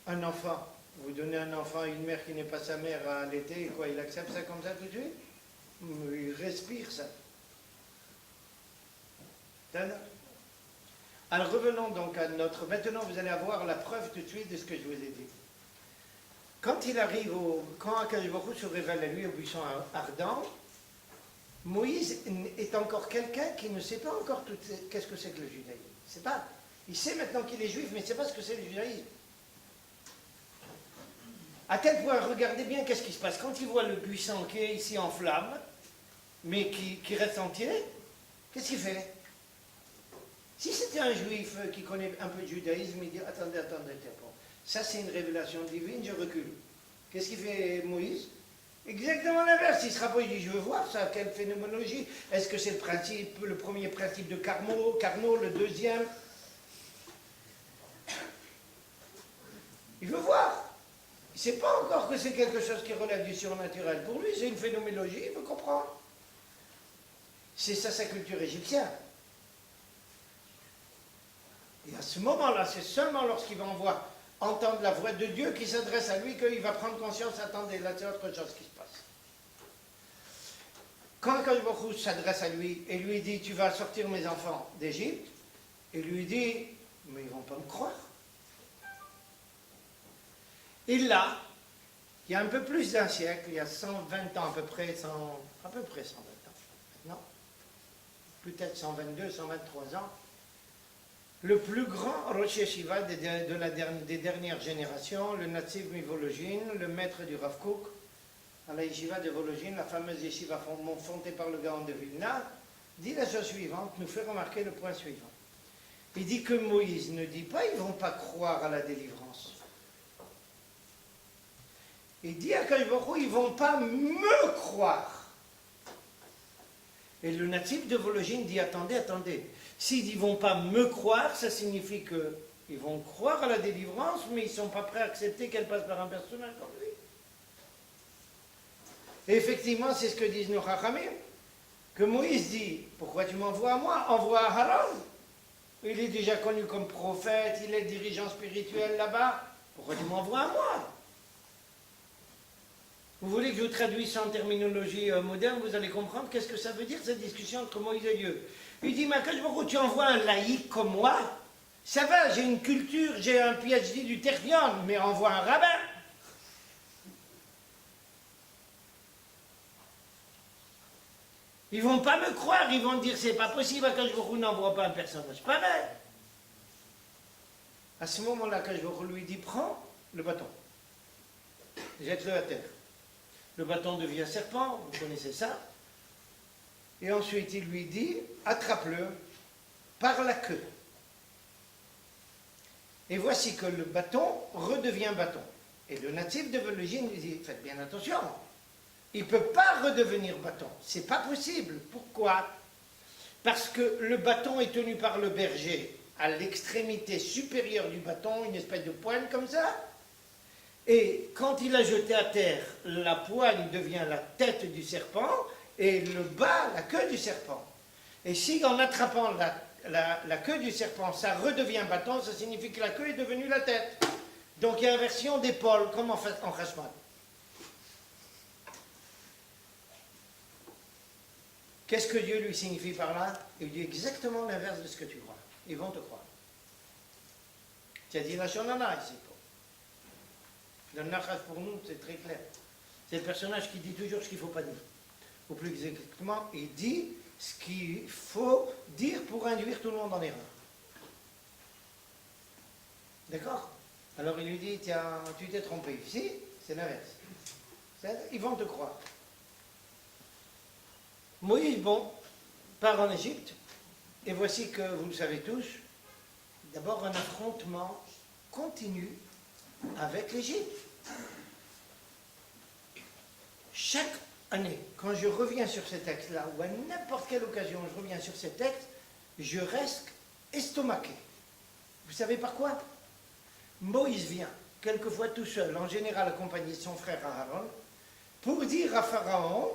A: Un enfant, vous donnez un enfant à une mère qui n'est pas sa mère à l'été, et quoi, il accepte ça comme ça tout de suite? Il respire ça. Alors revenons donc à notre... Maintenant, vous allez avoir la preuve tout de suite de ce que je vous ai dit. Quand il arrive quand Akadosh Baruch Hu se révèle à lui au buisson ardent, Moïse est encore quelqu'un qui ne sait pas encore qu'est-ce que c'est que le judaïsme. C'est pas. Il sait maintenant qu'il est juif, mais il ne sait pas ce que c'est le judaïsme. À tel point, regardez bien qu'est-ce qui se passe. Quand il voit le buisson qui est ici en flamme, mais qui reste entier, qu'est-ce qu'il fait? Si c'était un juif qui connaît un peu de judaïsme, il dit attendez, bon. Ça c'est une révélation divine, je recule. Qu'est-ce qu'il fait Moïse? Exactement l'inverse. Il se rapproche, il dit je veux voir ça, quelle phénoménologie. Est-ce que c'est le premier principe de Carnot, le deuxième? Il veut voir. Il ne sait pas encore que c'est quelque chose qui relève du surnaturel. Pour lui, c'est une phénoménologie, il veut comprendre. C'est ça sa culture égyptienne. Et à ce moment-là, c'est seulement lorsqu'il va entendre la voix de Dieu qui s'adresse à lui qu'il va prendre conscience, attendez, là c'est autre chose qui se passe. Quand Akadosh Baruch Hu s'adresse à lui et lui dit, tu vas sortir mes enfants d'Égypte, et lui dit, mais ils ne vont pas me croire. Et là, il y a un peu plus d'un siècle, il y a 120 ans à peu près 120 ans, non, peut-être 122, 123 ans, le plus grand Rosh Yeshiva des dernières générations, le Natziv Mivolojin, le maître du Rav Kook, à la Yeshiva de Volojin, la fameuse Yeshiva fondée par le Gaon de Vilna, dit la chose suivante, nous fait remarquer le point suivant. Il dit que Moïse ne dit pas ils ne vont pas croire à la délivrance. Il dit à Akadosh Baruch Hu, ils ne vont pas me croire. Et le natif de Volojin dit attendez. S'ils ne vont pas me croire, ça signifie qu'ils vont croire à la délivrance, mais ils ne sont pas prêts à accepter qu'elle passe par un personnage comme lui. Et effectivement, c'est ce que disent nos Chachamim, que Moïse dit, pourquoi tu m'envoies à moi? Envoie à Haran. Il est déjà connu comme prophète, il est dirigeant spirituel là-bas. Pourquoi tu m'envoies à moi? Vous voulez que je vous traduise ça en terminologie moderne, vous allez comprendre qu'est-ce que ça veut dire cette discussion entre Moïse et Dieu. Il dit, mais tu envoies un laïc comme moi, ça va, j'ai une culture, j'ai un PhD du Terdion, mais envoie un rabbin. Ils ne vont pas me croire, ils vont dire, c'est pas possible, Akadosh Baruch Hu n'envoie pas un personnage pareil. À ce moment-là, Akadosh Baruch Hu lui dit, prends le bâton, jette-le à terre. Le bâton devient serpent, vous connaissez ça. Et ensuite, il lui dit, attrape-le par la queue. Et voici que le bâton redevient bâton. Et le natif de Volojin lui dit, faites bien attention, il ne peut pas redevenir bâton. C'est pas possible. Pourquoi? Parce que le bâton est tenu par le berger à l'extrémité supérieure du bâton, une espèce de poigne comme ça. Et quand il a jeté à terre, la poigne devient la tête du serpent et le bas, la queue du serpent. Et si en attrapant la queue du serpent, ça redevient bâton, ça signifie que la queue est devenue la tête. Donc il y a inversion d'épaule, comme en Chashmal. Qu'est-ce que Dieu lui signifie par là? Il dit exactement l'inverse de ce que tu crois. Ils vont te croire. Tu as dit la Shonana ici. Dans le Nachash pour nous, c'est très clair. C'est le personnage qui dit toujours ce qu'il ne faut pas dire. Ou plus exactement, il dit ce qu'il faut dire pour induire tout le monde en erreur. D'accord? Alors il lui dit, tiens, tu t'es trompé ici, c'est l'inverse. Ils vont te croire. Moïse, bon, part en Égypte, et voici que, vous le savez tous, d'abord un affrontement continu avec l'Égypte. Chaque année, quand je reviens sur ces textes-là, ou à n'importe quelle occasion je reviens sur ces textes, je reste estomaqué. Vous savez par quoi? Moïse vient, quelquefois tout seul, en général accompagné de son frère Aaron, pour dire à Pharaon,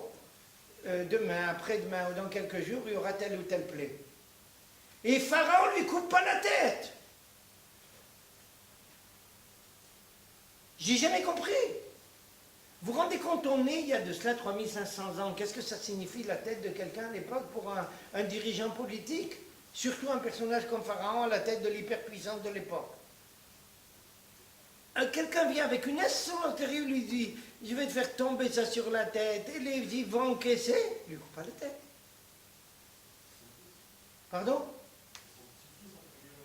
A: demain, après-demain ou dans quelques jours, il y aura telle ou telle plaie. Et Pharaon ne lui coupe pas la tête. J'ai jamais compris. Vous vous rendez compte, on est il y a de cela 3500 ans. Qu'est-ce que ça signifie la tête de quelqu'un à l'époque pour un dirigeant politique? Surtout un personnage comme Pharaon à la tête de l'hyperpuissance de l'époque. Quelqu'un vient avec une insolence terrible, lui dit « Je vais te faire tomber ça sur la tête. » Et les dit « Va encaisser. » Il ne lui coupe pas la tête. Pardon?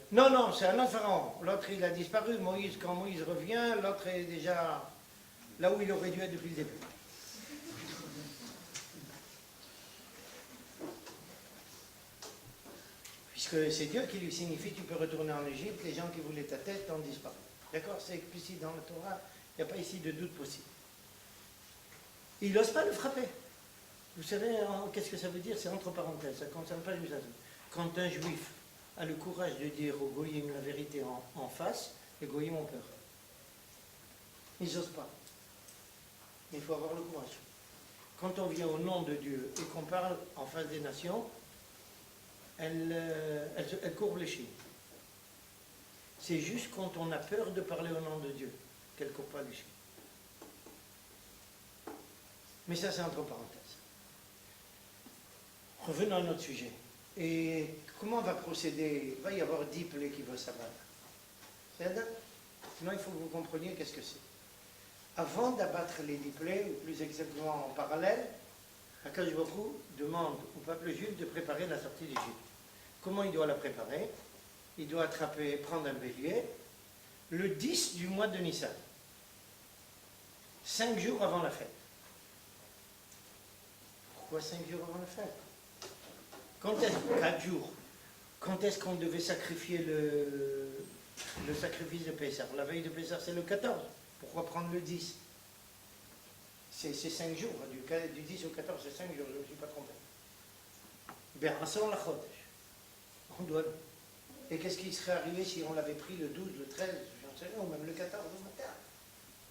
A: Non, non, c'est un autre Pharaon. L'autre, il a disparu. Moïse, quand Moïse revient, l'autre est déjà là où il aurait dû être depuis le début. Puisque c'est Dieu qui lui signifie tu peux retourner en Égypte, les gens qui voulaient ta tête ont disparu. D'accord? C'est explicite dans la Torah, il n'y a pas ici de doute possible. Il n'ose pas le frapper. Vous savez, qu'est-ce que ça veut dire? C'est entre parenthèses, ça ne concerne pas les Juifs. Quand un juif a le courage de dire aux goyim la vérité en face, les goyim ont peur. Ils n'osent pas. Il faut avoir le courage. Quand on vient au nom de Dieu et qu'on parle en face des nations, elle courbe les chines. C'est juste quand on a peur de parler au nom de Dieu qu'elle ne courbe pas les chines. Mais ça, c'est entre parenthèses. Revenons à notre sujet. Et comment on va procéder? Il va y avoir 10 plaies qui vont s'abattre. C'est ça? Sinon, il faut que vous compreniez qu'est-ce que c'est. Avant d'abattre les 10 plaies, ou plus exactement en parallèle, Akadosh Baruch Hu demande au peuple juif de préparer la sortie d'Égypte. Comment il doit la préparer? Il doit prendre un bélier, le 10 du mois de Nissan, 5 jours avant la fête. Pourquoi 5 jours avant la fête? 4 jours. Quand est-ce qu'on devait sacrifier le sacrifice de Pessah? La veille de Pessah, c'est le 14. Pourquoi prendre le 10? C'est 5 jours. Du 10 au 14, c'est 5 jours, je ne me suis pas trompé. Bien, on la chodesh. On doit. Et qu'est-ce qui serait arrivé si on l'avait pris le 12, le 13, j'en sais rien, ou même le 14 au matin?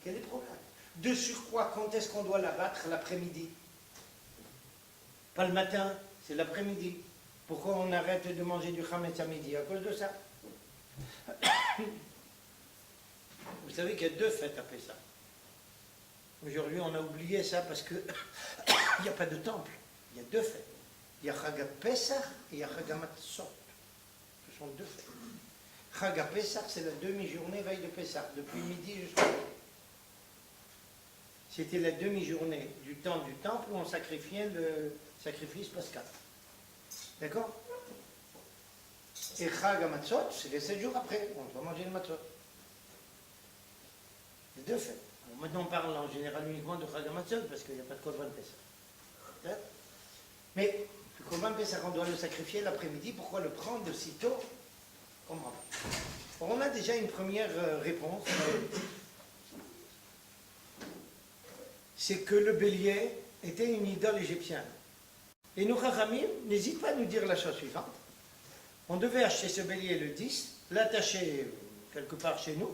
A: Quel est le problème? De surcroît, quand est-ce qu'on doit l'abattre? L'après-midi. Pas le matin, c'est l'après-midi. Pourquoi on arrête de manger du chametz à midi? À cause de ça. Vous savez qu'il y a 2 fêtes à Pessah. Aujourd'hui, on a oublié ça parce qu'il n'y a pas de temple. Il y a 2 fêtes. Il y a Chag Pessah et il y a Chag Matzot. Ce sont 2 fêtes. Chag Pessah, c'est la demi-journée veille de Pessah, depuis midi jusqu'au jour. C'était la demi-journée du temps du temple où on sacrifiait le sacrifice pascal. D'accord? Et Chag Matzot, c'est les 7 jours après. On doit manger le Matzot. Les 2 fêtes. Bon, maintenant, on parle en général uniquement de Chag Matzot parce qu'il n'y a pas de Korban Pessah. Mais le Korban Pessah, on doit le sacrifier l'après-midi. Pourquoi le prendre si tôt? Comprends pas. On a déjà une première réponse. C'est que le bélier était une idole égyptienne. Et nos Chachamim n'hésitent pas à nous dire la chose suivante. On devait acheter ce bélier le 10, l'attacher quelque part chez nous.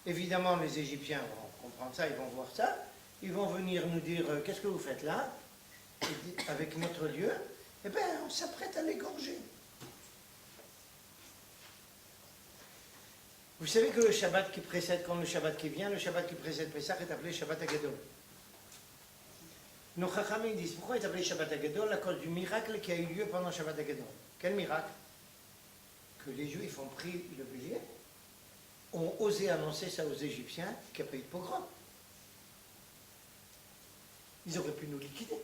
A: Évidemment, les Égyptiens vont comprendre ça, ils vont voir ça. Ils vont venir nous dire « Qu'est-ce que vous faites là ?» avec notre Dieu. Eh bien, on s'apprête à l'égorger. Vous savez que le Shabbat qui précède, comme le Shabbat qui vient, le Shabbat qui précède Pessah est appelé Shabbat Hagadol. Nos Chachamim disent pourquoi il est appelé Shabbat Hagadol? À cause du miracle qui a eu lieu pendant Shabbat Hagadol. Quel miracle? Que les Juifs ont pris le bélier, ont osé annoncer ça aux Égyptiens qu'il n'y a pas eu de pogrom. Ils auraient pu nous liquider.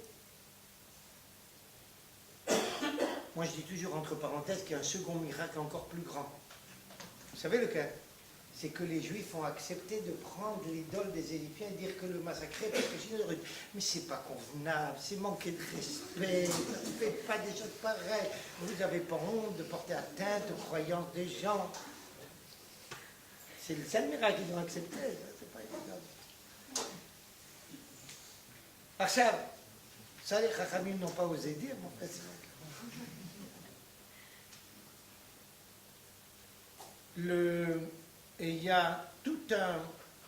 A: Moi je dis toujours entre parenthèses qu'il y a un second miracle encore plus grand. Vous savez lequel? c'est que les Juifs ont accepté de prendre l'idole des Égyptiens et dire que le massacrer parce que sinon, mais c'est pas convenable, c'est manquer de respect, ne faites pas des choses pareilles, vous n'avez pas honte de porter atteinte aux croyances des gens. C'est le seul miracle qu'ils ont accepté, c'est pas évident. Ça les Chachamim n'ont pas osé dire, mon frère. Et il y a toute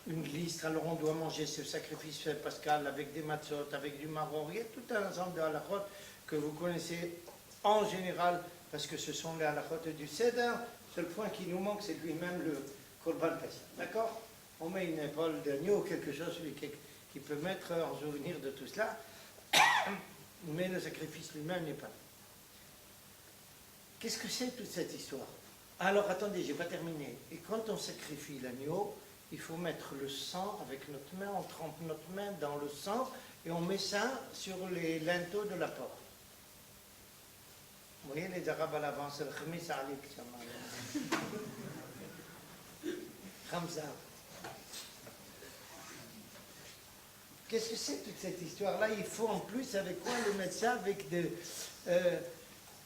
A: une liste. Alors on doit manger ce sacrifice pascal avec des matzot, avec du marron. Il y a tout un ensemble de halachot que vous connaissez en général parce que ce sont les halachot du Seder. Le seul point qui nous manque, c'est lui-même le Korban Pessah. D'accord? On met une épaule d'agneau, quelque chose qui peut mettre en souvenir de tout cela. Mais le sacrifice lui-même n'est pas. Qu'est-ce que c'est toute cette histoire? Alors attendez, je n'ai pas terminé. Et quand on sacrifie l'agneau, il faut mettre le sang avec notre main, on trempe notre main dans le sang et on met ça sur les linteaux de la porte. Vous voyez les Arabes à l'avance, c'est le Khamis Alik. Khamsa. Qu'est-ce que c'est toute cette histoire-là? Il faut en plus, avec quoi le mettre ça? Avec de...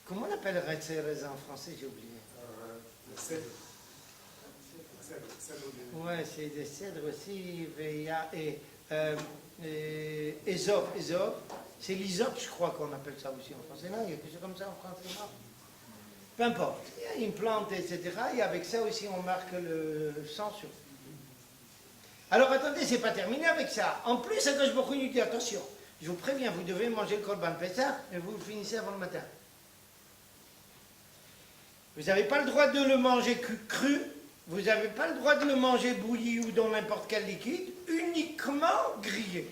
A: comment on appellerait ces raisins en français? J'ai oublié. Ouais, c'est des cèdres aussi. Il y a ésope. C'est l'isope, je crois qu'on appelle ça aussi en français. Non, il y a quelque chose comme ça en français. Non. Peu importe. Il y a une plante, etc. Et avec ça aussi, on marque le sang sur. Alors attendez, c'est pas terminé avec ça. En plus, Akadosh Baruch Hu nous dit attention. Je vous préviens, vous devez manger le Korban Pessah et vous le finissez avant le matin. Vous n'avez pas le droit de le manger cru, vous n'avez pas le droit de le manger bouilli ou dans n'importe quel liquide, uniquement grillé.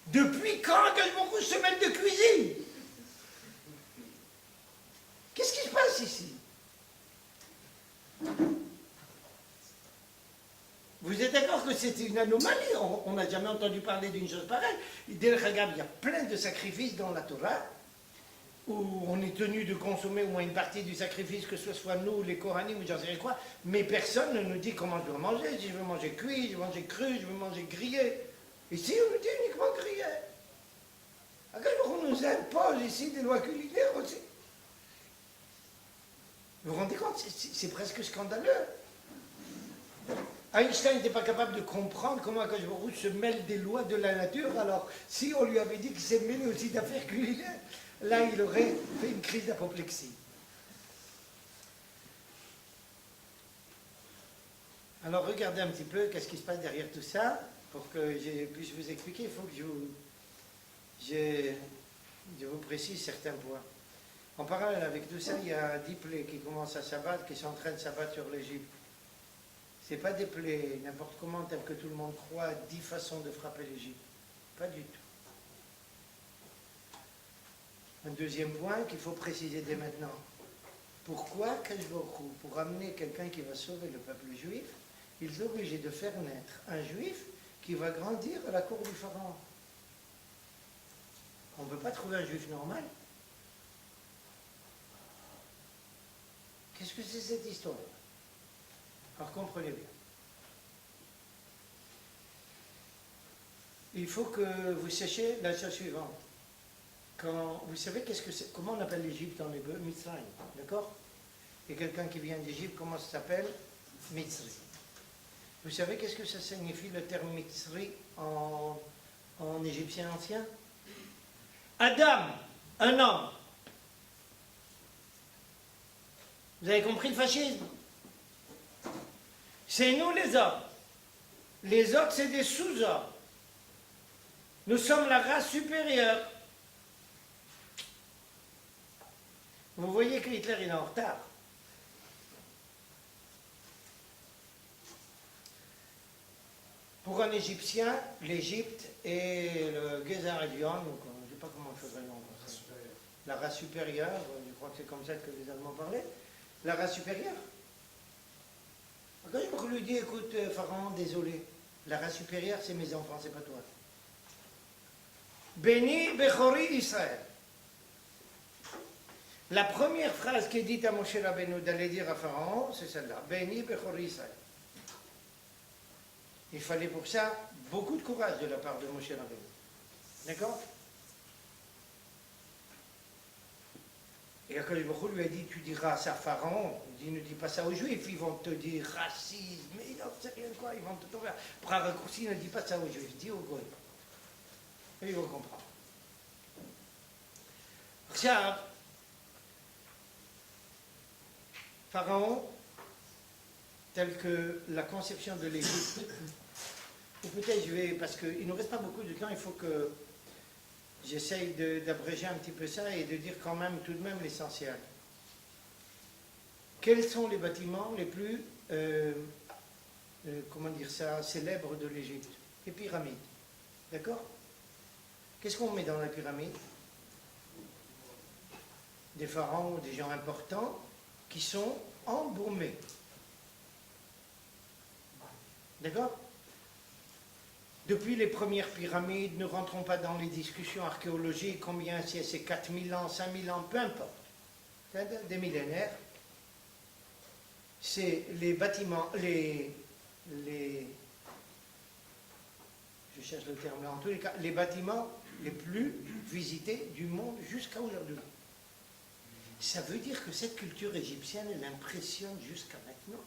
A: Depuis quand Akadosh Baruch Hu se mêle de cuisine? Qu'est-ce qui se passe ici? Vous êtes d'accord que c'est une anomalie? On n'a jamais entendu parler d'une chose pareille. Il y a plein de sacrifices dans la Torah où on est tenu de consommer au moins une partie du sacrifice, que ce soit nous, les Kohanim ou j'en sais quoi, mais personne ne nous dit comment je dois manger, si je veux manger cuit, je veux manger cru, je veux manger grillé. Ici, on nous dit uniquement grillé. Alors, on nous impose ici des lois culinaires aussi. Vous vous rendez compte? C'est presque scandaleux. Einstein n'était pas capable de comprendre comment Akadosh Baruch Hu se mêle des lois de la nature, alors si on lui avait dit qu'il s'est mêlé aussi d'affaires culinaires, là il aurait fait une crise d'apoplexie. Alors regardez un petit peu qu'est-ce qui se passe derrière tout ça, pour que je puisse vous expliquer, il faut que je vous précise certains points. En parallèle avec tout ça, il y a 10 plaies qui commencent à s'abattre, qui sont en train de s'abattre sur l'Égypte. Ce n'est pas des plaies n'importe comment, tel que tout le monde croit, 10 façons de frapper l'Égypte. Pas du tout. Un deuxième point qu'il faut préciser dès maintenant. Pourquoi Akadosh Baruch Hu, pour amener quelqu'un qui va sauver le peuple juif, il est obligé de faire naître un juif qui va grandir à la cour du pharaon? On ne peut pas trouver un juif normal. Qu'est-ce que c'est cette histoire? Alors comprenez bien. Il faut que vous sachiez la chose suivante. Quand, vous savez comment on appelle l'Égypte en hébreu? Mitzrayim, d'accord? Et quelqu'un qui vient d'Égypte, comment ça s'appelle? Mitzri. Vous savez qu'est-ce que ça signifie le terme Mitzri en égyptien ancien? Adam, un homme. Vous avez compris le fascisme? C'est nous les hommes. Les autres, c'est des sous-hommes. Nous sommes la race supérieure. Vous voyez que Hitler il est en retard. Pour un Égyptien, l'Égypte est le Gezar Elion, je ne sais pas comment il faudrait le nom. La race supérieure, je crois que c'est comme ça que les Allemands parlaient. La race supérieure. Quand je lui dis, écoute, Pharaon, désolé, la race supérieure, c'est mes enfants, c'est pas toi. Béni Bechori Israël. La première phrase qui est dite à Moshe Rabbeinu d'aller dire à Pharaon, c'est celle-là. Béni Bechor Israël. Il fallait pour ça beaucoup de courage de la part de Moshe Rabbeinu. D'accord? Et Akadosh Baruch Hu lui a dit, tu diras ça à Pharaon. Il dit, ne dis pas ça aux Juifs, ils vont te dire racisme, mais non, c'est rien quoi, ils vont te trouver. Pour un raccourci, ne dis pas ça aux Juifs, dis aux Goïs. Et ils vont comprendre. Ça, Pharaon, tel que la conception de l'Égypte, ou peut-être je vais, parce qu'il ne nous reste pas beaucoup de temps, il faut que j'essaye d'abréger un petit peu ça et de dire quand même, tout de même, l'essentiel. Quels sont les bâtiments les plus, comment dire ça, célèbres de l'Égypte? Les pyramides. D'accord? Qu'est-ce qu'on met dans la pyramide? Des pharaons, des gens importants qui sont embaumés. D'accord? Depuis les premières pyramides, ne rentrons pas dans les discussions archéologiques, combien c'est 4000 ans, 5000 ans, peu importe. C'est des millénaires. C'est les bâtiments, je cherche le terme là, en tous les cas, les bâtiments les plus visités du monde jusqu'à aujourd'hui. Ça veut dire que cette culture égyptienne, elle impressionne jusqu'à maintenant.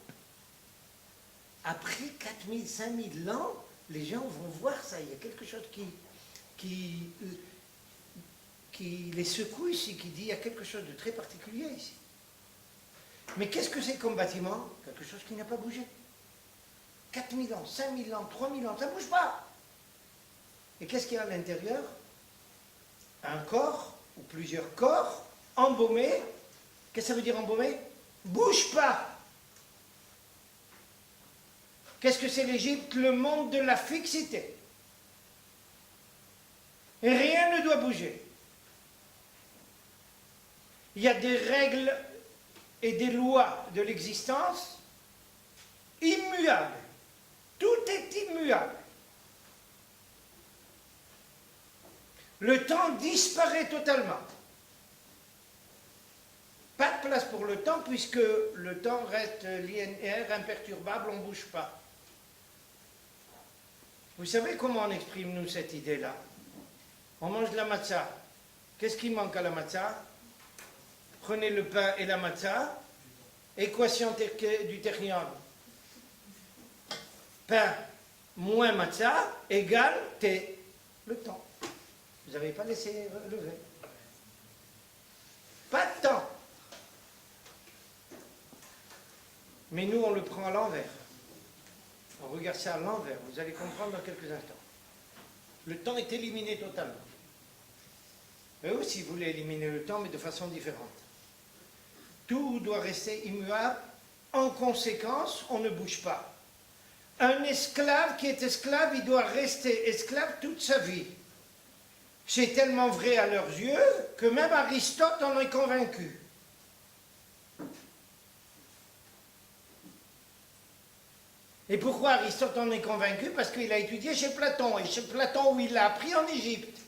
A: Après 4000, 5000 ans, les gens vont voir ça. Il y a quelque chose qui les secoue ici, qui dit il y a quelque chose de très particulier ici. Mais qu'est-ce que c'est comme bâtiment? Quelque chose qui n'a pas bougé. 4000 ans, 5000 ans, 3000 ans, ça ne bouge pas. Et qu'est-ce qu'il y a à l'intérieur? Un corps, ou plusieurs corps, embaumés. Qu'est-ce que ça veut dire embaumé? Bouge pas. Qu'est-ce que c'est l'Égypte? Le monde de la fixité. Et rien ne doit bouger. Il y a des règles et des lois de l'existence immuables. Tout est immuable. Le temps disparaît totalement. Pas de place pour le temps puisque le temps reste linéaire, imperturbable, on ne bouge pas. Vous savez comment on exprime nous cette idée-là? On mange de la matzah. Qu'est-ce qui manque à la matzah? Prenez le pain et la matzah. Équation du technium. Pain moins matzah égale T. Le temps. Vous n'avez pas laissé lever. Pas de temps. Mais nous, on le prend à l'envers. On regarde ça à l'envers. Vous allez comprendre dans quelques instants. Le temps est éliminé totalement. Mais aussi, vous voulez éliminer le temps, mais de façon différente. Tout doit rester immuable. En conséquence, on ne bouge pas. Un esclave qui est esclave, il doit rester esclave toute sa vie. C'est tellement vrai à leurs yeux que même Aristote en est convaincu. Et pourquoi Aristote en est convaincu? Parce qu'il a étudié chez Platon, et chez Platon où il l'a appris en Égypte.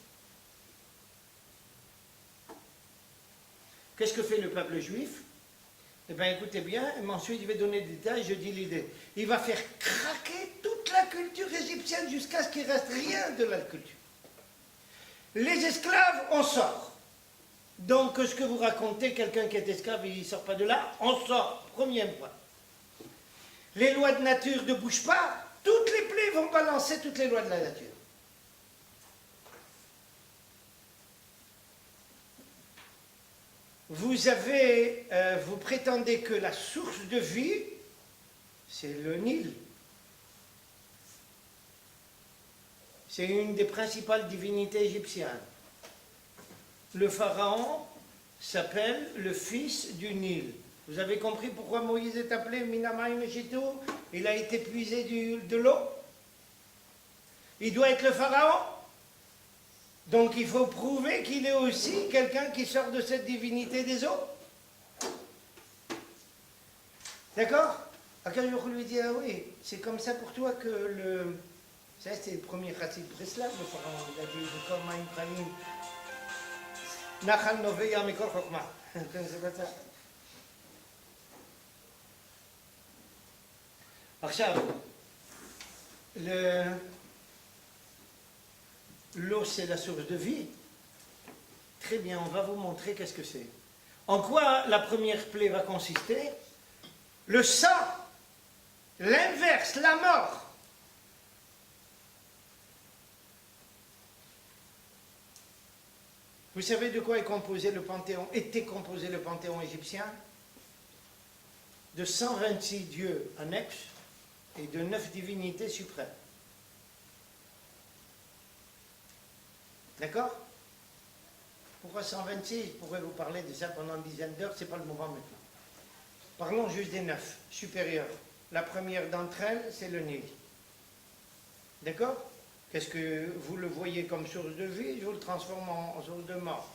A: Qu'est-ce que fait le peuple juif? Eh bien, écoutez bien, ensuite je vais donner des détails, je dis l'idée. Il va faire craquer toute la culture égyptienne jusqu'à ce qu'il ne reste rien de la culture. Les esclaves, on sort. Donc, ce que vous racontez, quelqu'un qui est esclave, il ne sort pas de là, on sort. Premier point. Les lois de nature ne bougent pas, toutes les plaies vont balancer toutes les lois de la nature. Vous prétendez que la source de vie, c'est le Nil. C'est une des principales divinités égyptiennes. Le pharaon s'appelle le fils du Nil. Vous avez compris pourquoi Moïse est appelé Minamaïm Eshito? Il a été puisé de l'eau. Il doit être le pharaon. Donc il faut prouver qu'il est aussi quelqu'un qui sort de cette divinité des eaux. D'accord? Akadosh Baruch Hu lui dit, ah oui, c'est comme ça pour toi que le... Ça, c'était le premier Chassid Breslav, le pharaon. Il a dit, Nachal Noveya Mekor Chokma. Vous ne connaissez pas ça? עכשיו, l'eau c'est la source de vie. Très bien, on va vous montrer qu'est-ce que c'est. En quoi la première plaie va consister? Le sang, l'inverse, la mort. Vous savez de quoi est composé le panthéon, était composé le panthéon égyptien? De 126 dieux annexes et de 9 divinités suprêmes. D'accord? Pourquoi 126? Je pourrais vous parler de ça pendant une dizaine d'heures, ce n'est pas le moment maintenant. Parlons juste des 9 supérieurs. La première d'entre elles, c'est le Nil. D'accord? Qu'est-ce que vous le voyez comme source de vie? Je vous le transforme en source de mort.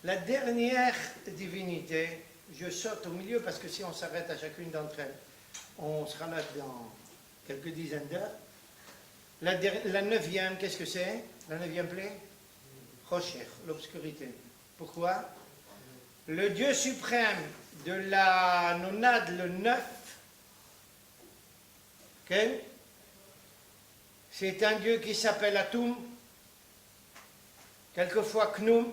A: La dernière divinité, je saute au milieu parce que si on s'arrête à chacune d'entre elles, on sera là dans quelques dizaines d'heures. La 9e, qu'est-ce que c'est? La 9e plaie? Rocher, l'obscurité. Pourquoi? Le Dieu suprême de la nonade, le 9, okay? C'est un Dieu qui s'appelle Atum, quelquefois Knum.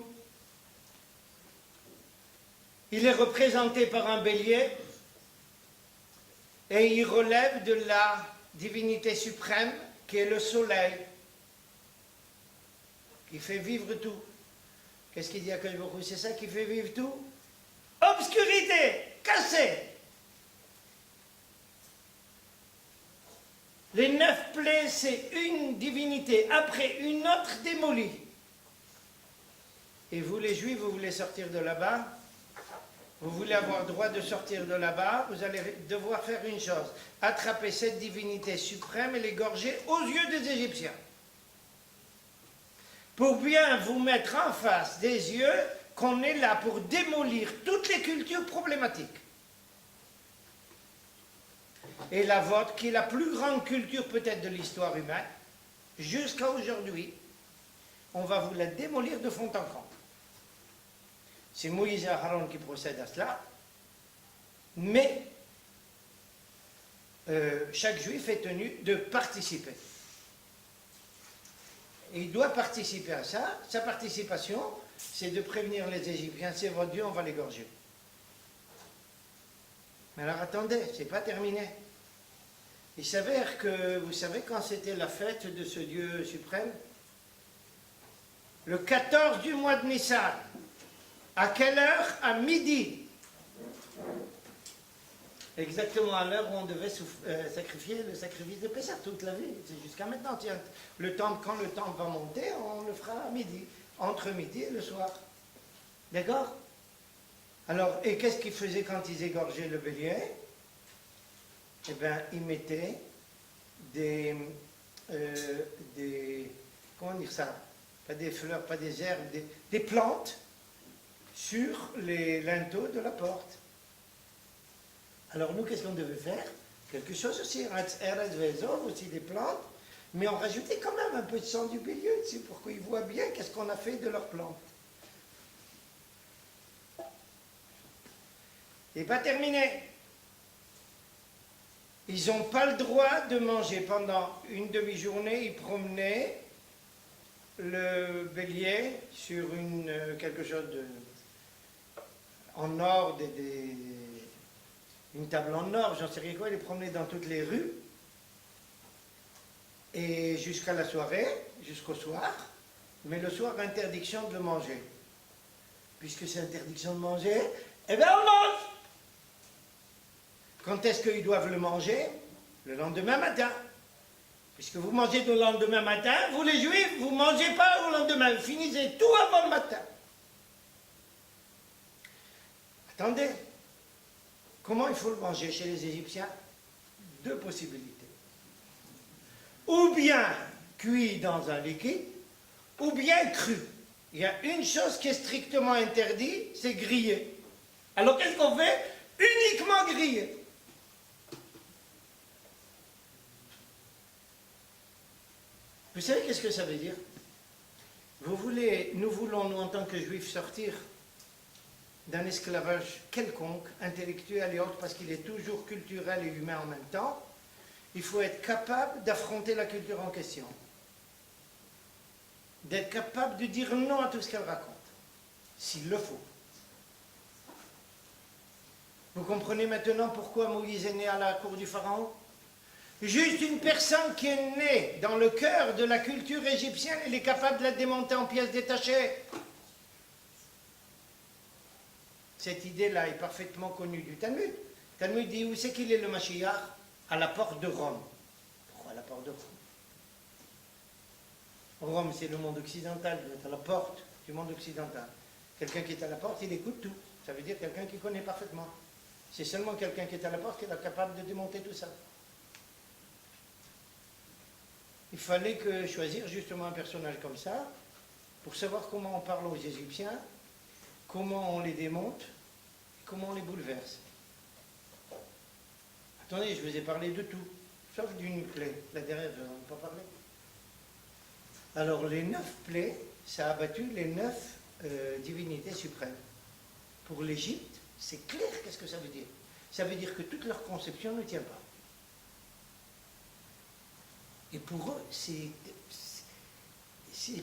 A: Il est représenté par un bélier et il relève de la divinité suprême qui est le soleil, qui fait vivre tout. Qu'est-ce qu'il dit à Akash Baruch Hu? C'est ça qui fait vivre tout? Obscurité, cassée. Les 9 plaies, c'est une divinité après une autre démolie. Et vous les Juifs, vous voulez sortir de là-bas? Vous voulez avoir droit de sortir de là-bas? Vous allez devoir faire une chose, attraper cette divinité suprême et l'égorger aux yeux des Égyptiens. Pour bien vous mettre en face des yeux qu'on est là pour démolir toutes les cultures problématiques. Et la vôtre, qui est la plus grande culture peut-être de l'histoire humaine, jusqu'à aujourd'hui, on va vous la démolir de fond en comble. C'est Moïse et Aaron qui procèdent à cela, mais chaque juif est tenu de participer. Et il doit participer à ça. Sa participation, c'est de prévenir les Égyptiens, c'est votre Dieu, on va l'égorger. Mais alors attendez, c'est pas terminé. Il s'avère que, vous savez quand c'était la fête de ce Dieu suprême? Le 14 du mois de Nissan. À quelle heure? À midi. Exactement à l'heure où on devait sacrifier le sacrifice de Pessah toute la vie. C'est jusqu'à maintenant. Tiens, quand le temple va monter, on le fera à midi. Entre midi et le soir. D'accord? Alors, et qu'est-ce qu'ils faisaient quand ils égorgeaient le bélier? Eh bien, ils mettaient comment dire ça? Pas des fleurs, pas des herbes, des plantes sur les linteaux de la porte. Alors nous, qu'est-ce qu'on devait faire? Quelque chose aussi, aussi des plantes, mais on rajoutait quand même un peu de sang du bélier dessus pour qu'ils voient bien qu'est-ce qu'on a fait de leurs plantes. Et pas terminé. Ils n'ont pas le droit de manger. Pendant une demi-journée, ils promenaient le bélier sur quelque chose en or, une table en or, j'en sais rien quoi, ils les promenaient dans toutes les rues, et jusqu'à la soirée, jusqu'au soir, mais le soir, interdiction de le manger. Puisque c'est interdiction de manger, eh bien on mange! Quand est-ce qu'ils doivent le manger? Le lendemain matin. Puisque vous mangez le lendemain matin, vous les Juifs, vous ne mangez pas au lendemain, vous finissez tout avant le matin. Attendez, comment il faut le manger chez les Égyptiens? Deux possibilités. Ou bien cuit dans un liquide, ou bien cru. Il y a une chose qui est strictement interdite, c'est griller. Alors qu'est-ce qu'on fait? Uniquement griller. Vous savez qu'est-ce que ça veut dire? Nous voulons, nous en tant que Juifs, sortir d'un esclavage quelconque, intellectuel et autre, parce qu'il est toujours culturel et humain en même temps, il faut être capable d'affronter la culture en question. D'être capable de dire non à tout ce qu'elle raconte, s'il le faut. Vous comprenez maintenant pourquoi Moïse est né à la cour du Pharaon? Juste une personne qui est née dans le cœur de la culture égyptienne, elle est capable de la démonter en pièces détachées. Cette idée-là est parfaitement connue du Talmud. Le Talmud dit où c'est qu'il est le Mashiach? À la porte de Rome. Pourquoi à la porte de Rome? Rome, c'est le monde occidental, il doit être à la porte du monde occidental. Quelqu'un qui est à la porte, il écoute tout. Ça veut dire quelqu'un qui connaît parfaitement. C'est seulement quelqu'un qui est à la porte qui est capable de démonter tout ça. Il fallait choisir justement un personnage comme ça pour savoir comment on parle aux Égyptiens, comment on les démonte, comment on les bouleverse. Attendez, je vous ai parlé de tout, sauf d'une plaie. La dernière, je n'en ai pas parlé. Alors, les 9 plaies, ça a abattu les 9 divinités suprêmes. Pour l'Égypte, c'est clair qu'est-ce que ça veut dire. Ça veut dire que toute leur conception ne tient pas. Et pour eux, c'est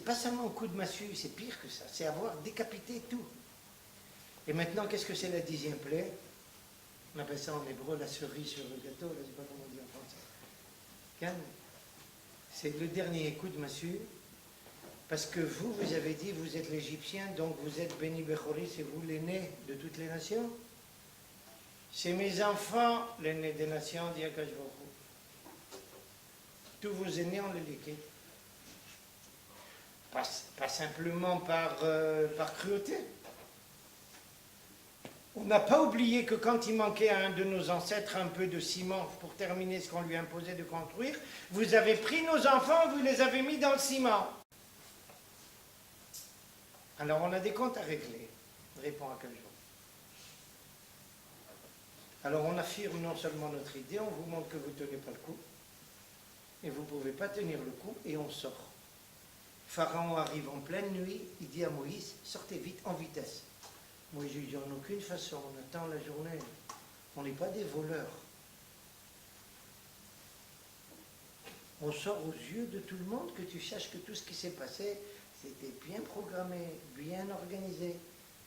A: pas seulement un coup de massue, c'est pire que ça. C'est avoir décapité tout. Et maintenant, qu'est-ce que c'est la 10e plaie? On appelle ça en hébreu la cerise sur le gâteau, là, je ne sais pas comment on dit en français. Calme. C'est le dernier coup de massue, parce que vous avez dit, vous êtes l'Égyptien, donc vous êtes Béni Bechoris, c'est vous l'aîné de toutes les nations. C'est mes enfants, l'aîné des nations, dit Akash Baruch Hu. Tous vos aînés, on les liquide. Pas simplement par cruauté. On n'a pas oublié que quand il manquait à un de nos ancêtres un peu de ciment pour terminer ce qu'on lui imposait de construire, vous avez pris nos enfants, vous les avez mis dans le ciment. Alors on a des comptes à régler, répond Akash. Alors on affirme non seulement notre idée, on vous montre que vous ne tenez pas le coup, et vous ne pouvez pas tenir le coup, et on sort. Pharaon arrive en pleine nuit, il dit à Moïse, sortez vite, en vitesse. Moïse lui dit, en aucune façon, on attend la journée, on n'est pas des voleurs. On sort aux yeux de tout le monde, que tu saches que tout ce qui s'est passé, c'était bien programmé, bien organisé,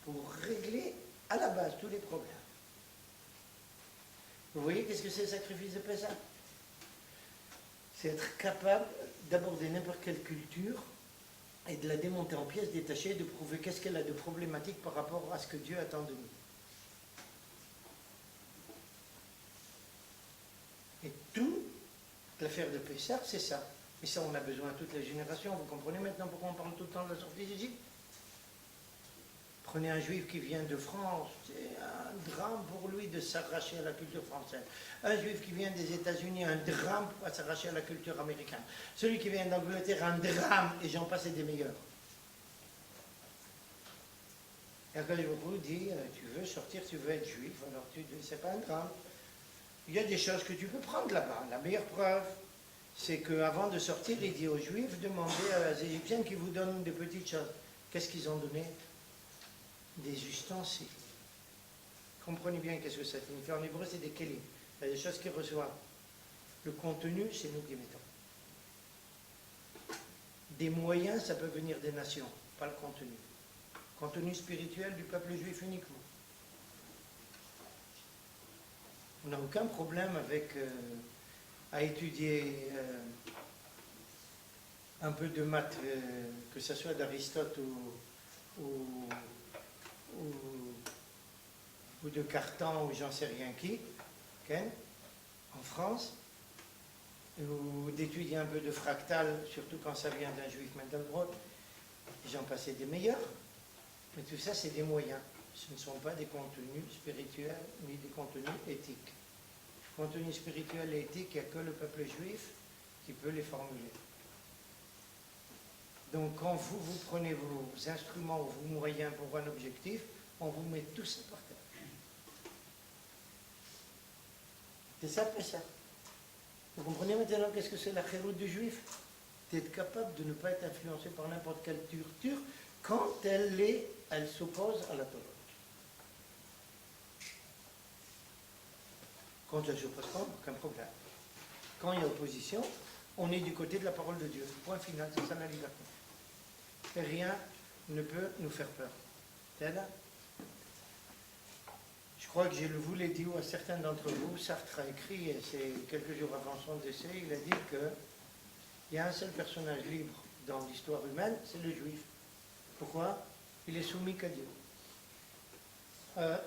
A: pour régler à la base tous les problèmes. Vous voyez qu'est-ce que c'est le sacrifice de Pessah? C'est être capable d'aborder n'importe quelle culture et de la démonter en pièces détachées, de prouver qu'est-ce qu'elle a de problématique par rapport à ce que Dieu attend de nous. Et toute l'affaire de Pessah, c'est ça. Et ça, on a besoin à toutes les générations. Vous comprenez maintenant pourquoi on parle tout le temps de la sortie d'Égypte? Prenez un juif qui vient de France, c'est un drame pour lui de s'arracher à la culture française. Un juif qui vient des États-Unis, un drame pour s'arracher à la culture américaine. Celui qui vient d'Angleterre, un drame, et j'en passe des meilleurs. Et quand je vous dis, tu veux sortir, tu veux être juif, alors tu dis, c'est pas un drame. Il y a des choses que tu peux prendre là-bas. La meilleure preuve, c'est qu'avant de sortir, il dit aux juifs, demandez aux Égyptiens qui vous donnent des petites choses. Qu'est-ce qu'ils ont donné? Des ustensiles. Comprenez bien qu'est-ce que ça signifie. En hébreu, c'est des kélim. Il y a des choses qu'ils reçoivent. Le contenu, c'est nous qui mettons. Des moyens, ça peut venir des nations, pas le contenu. Contenu spirituel du peuple juif uniquement. On n'a aucun problème avec à étudier un peu de maths, que ce soit d'Aristote ou de Cartan ou j'en sais rien qui, okay, en France, ou d'étudier un peu de fractal, surtout quand ça vient d'un juif Mendelbrot, j'en passais des meilleurs, mais tout ça c'est des moyens, ce ne sont pas des contenus spirituels ni des contenus éthiques. Contenus spirituels et éthiques, il n'y a que le peuple juif qui peut les formuler. Donc quand vous prenez vos instruments ou vos moyens pour un objectif, on vous met tout ça par terre. C'est ça, c'est ça. Vous comprenez maintenant qu'est-ce que c'est la chéroute du juif? D'être capable de ne pas être influencé par n'importe quelle culture quand elle s'oppose à la Torah. Quand ça ne se passe pas, aucun problème. Quand il y a opposition, on est du côté de la parole de Dieu. Point final, c'est ça la liberté. Et rien ne peut nous faire peur. C'est là. Je crois que je vous l'ai dit, ou à certains d'entre vous, Sartre a écrit, et c'est quelques jours avant son décès, il a dit qu'il y a un seul personnage libre dans l'histoire humaine, c'est le juif. Pourquoi? Il est soumis qu'à Dieu.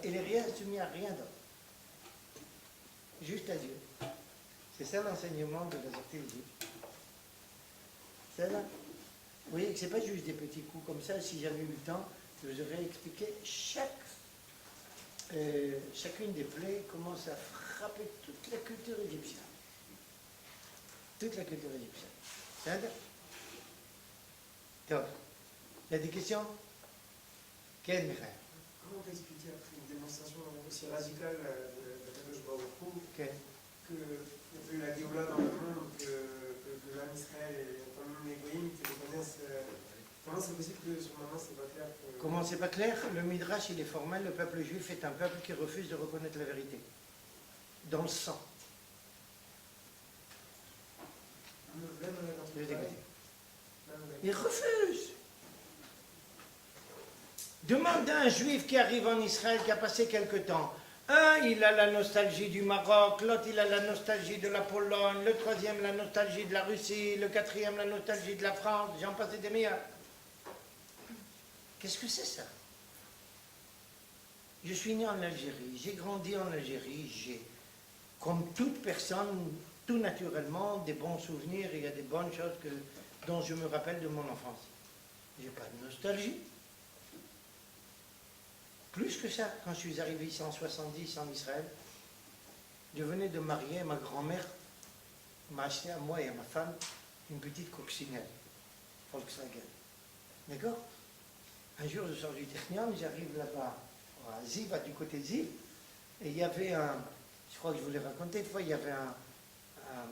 A: Il n'est rien soumis à rien d'autre. Juste à Dieu. C'est ça l'enseignement de la sortie d'Égypte. C'est là. Vous voyez que ce n'est pas juste des petits coups comme ça. Si j'avais eu le temps, je vous aurais expliqué chacune des plaies, comment ça frappait toute la culture égyptienne. Toute la culture égyptienne. C'est là. Donc, il y a des questions? Quelle Mireille?
C: Comment t'expliquer après une démonstration aussi radicale de Kadosh Baruch Hu,
A: Okay.
C: qu'il y a eu la Géoula dans le monde, que l'âme Israël est quand même égoïme, qu'ils reconnaissent. Comment c'est possible que sur le moment c'est pas clair que...
A: Comment c'est pas clair? Le Midrash, il est formel. Le peuple juif est un peuple qui refuse de reconnaître la vérité. Dans le sang.
C: Même dans
A: Je vais t'écouter.
C: même
A: Il refuse. Demande à un juif qui arrive en Israël, qui a passé quelque temps. Un, il a la nostalgie du Maroc, l'autre, il a la nostalgie de la Pologne, le troisième, la nostalgie de la Russie, le quatrième, la nostalgie de la France, j'en passe des meilleurs. Qu'est-ce que c'est ça? Je suis né en Algérie, j'ai grandi en Algérie, j'ai, comme toute personne, tout naturellement, des bons souvenirs, il y a des bonnes choses dont je me rappelle de mon enfance. J'ai pas de nostalgie. Plus que ça, quand je suis arrivé ici en 70 en Israël, je venais de marier, ma grand-mère m'a acheté à moi et à ma femme une petite coccinelle, Volkswagen. D'accord? Un jour, je sors du Technion, j'arrive là-bas, à Ziv, du côté de Ziv, et il y avait je crois que je vous l'ai raconté une fois, il y avait un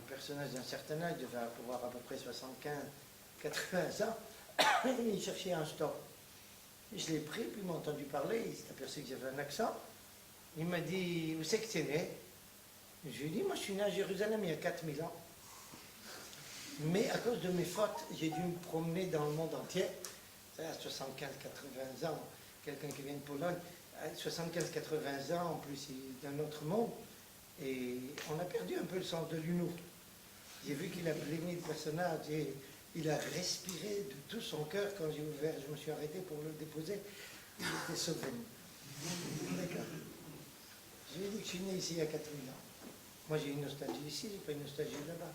A: personnage d'un certain âge, il devait avoir à peu près 75, 80 ans, il cherchait un stop. Je l'ai pris, puis il m'a entendu parler, il s'est aperçu que j'avais un accent. Il m'a dit, où c'est que tu es né? Je lui ai dit, moi je suis né à Jérusalem il y a 4000 ans. Mais à cause de mes fautes, j'ai dû me promener dans le monde entier. C'est à 75-80 ans, quelqu'un qui vient de Pologne, à 75-80 ans, en plus il est d'un autre monde. Et on a perdu un peu le sens de l'humour. J'ai vu qu'il a blêmé le personnage et il a respiré de tout son cœur. Quand j'ai ouvert, je me suis arrêté pour le déposer. Il était sauvé. D'accord. Je lui ai dit que je suis né ici il y a 4000 ans. Moi j'ai une nostalgie ici, j'ai pas une nostalgie là-bas.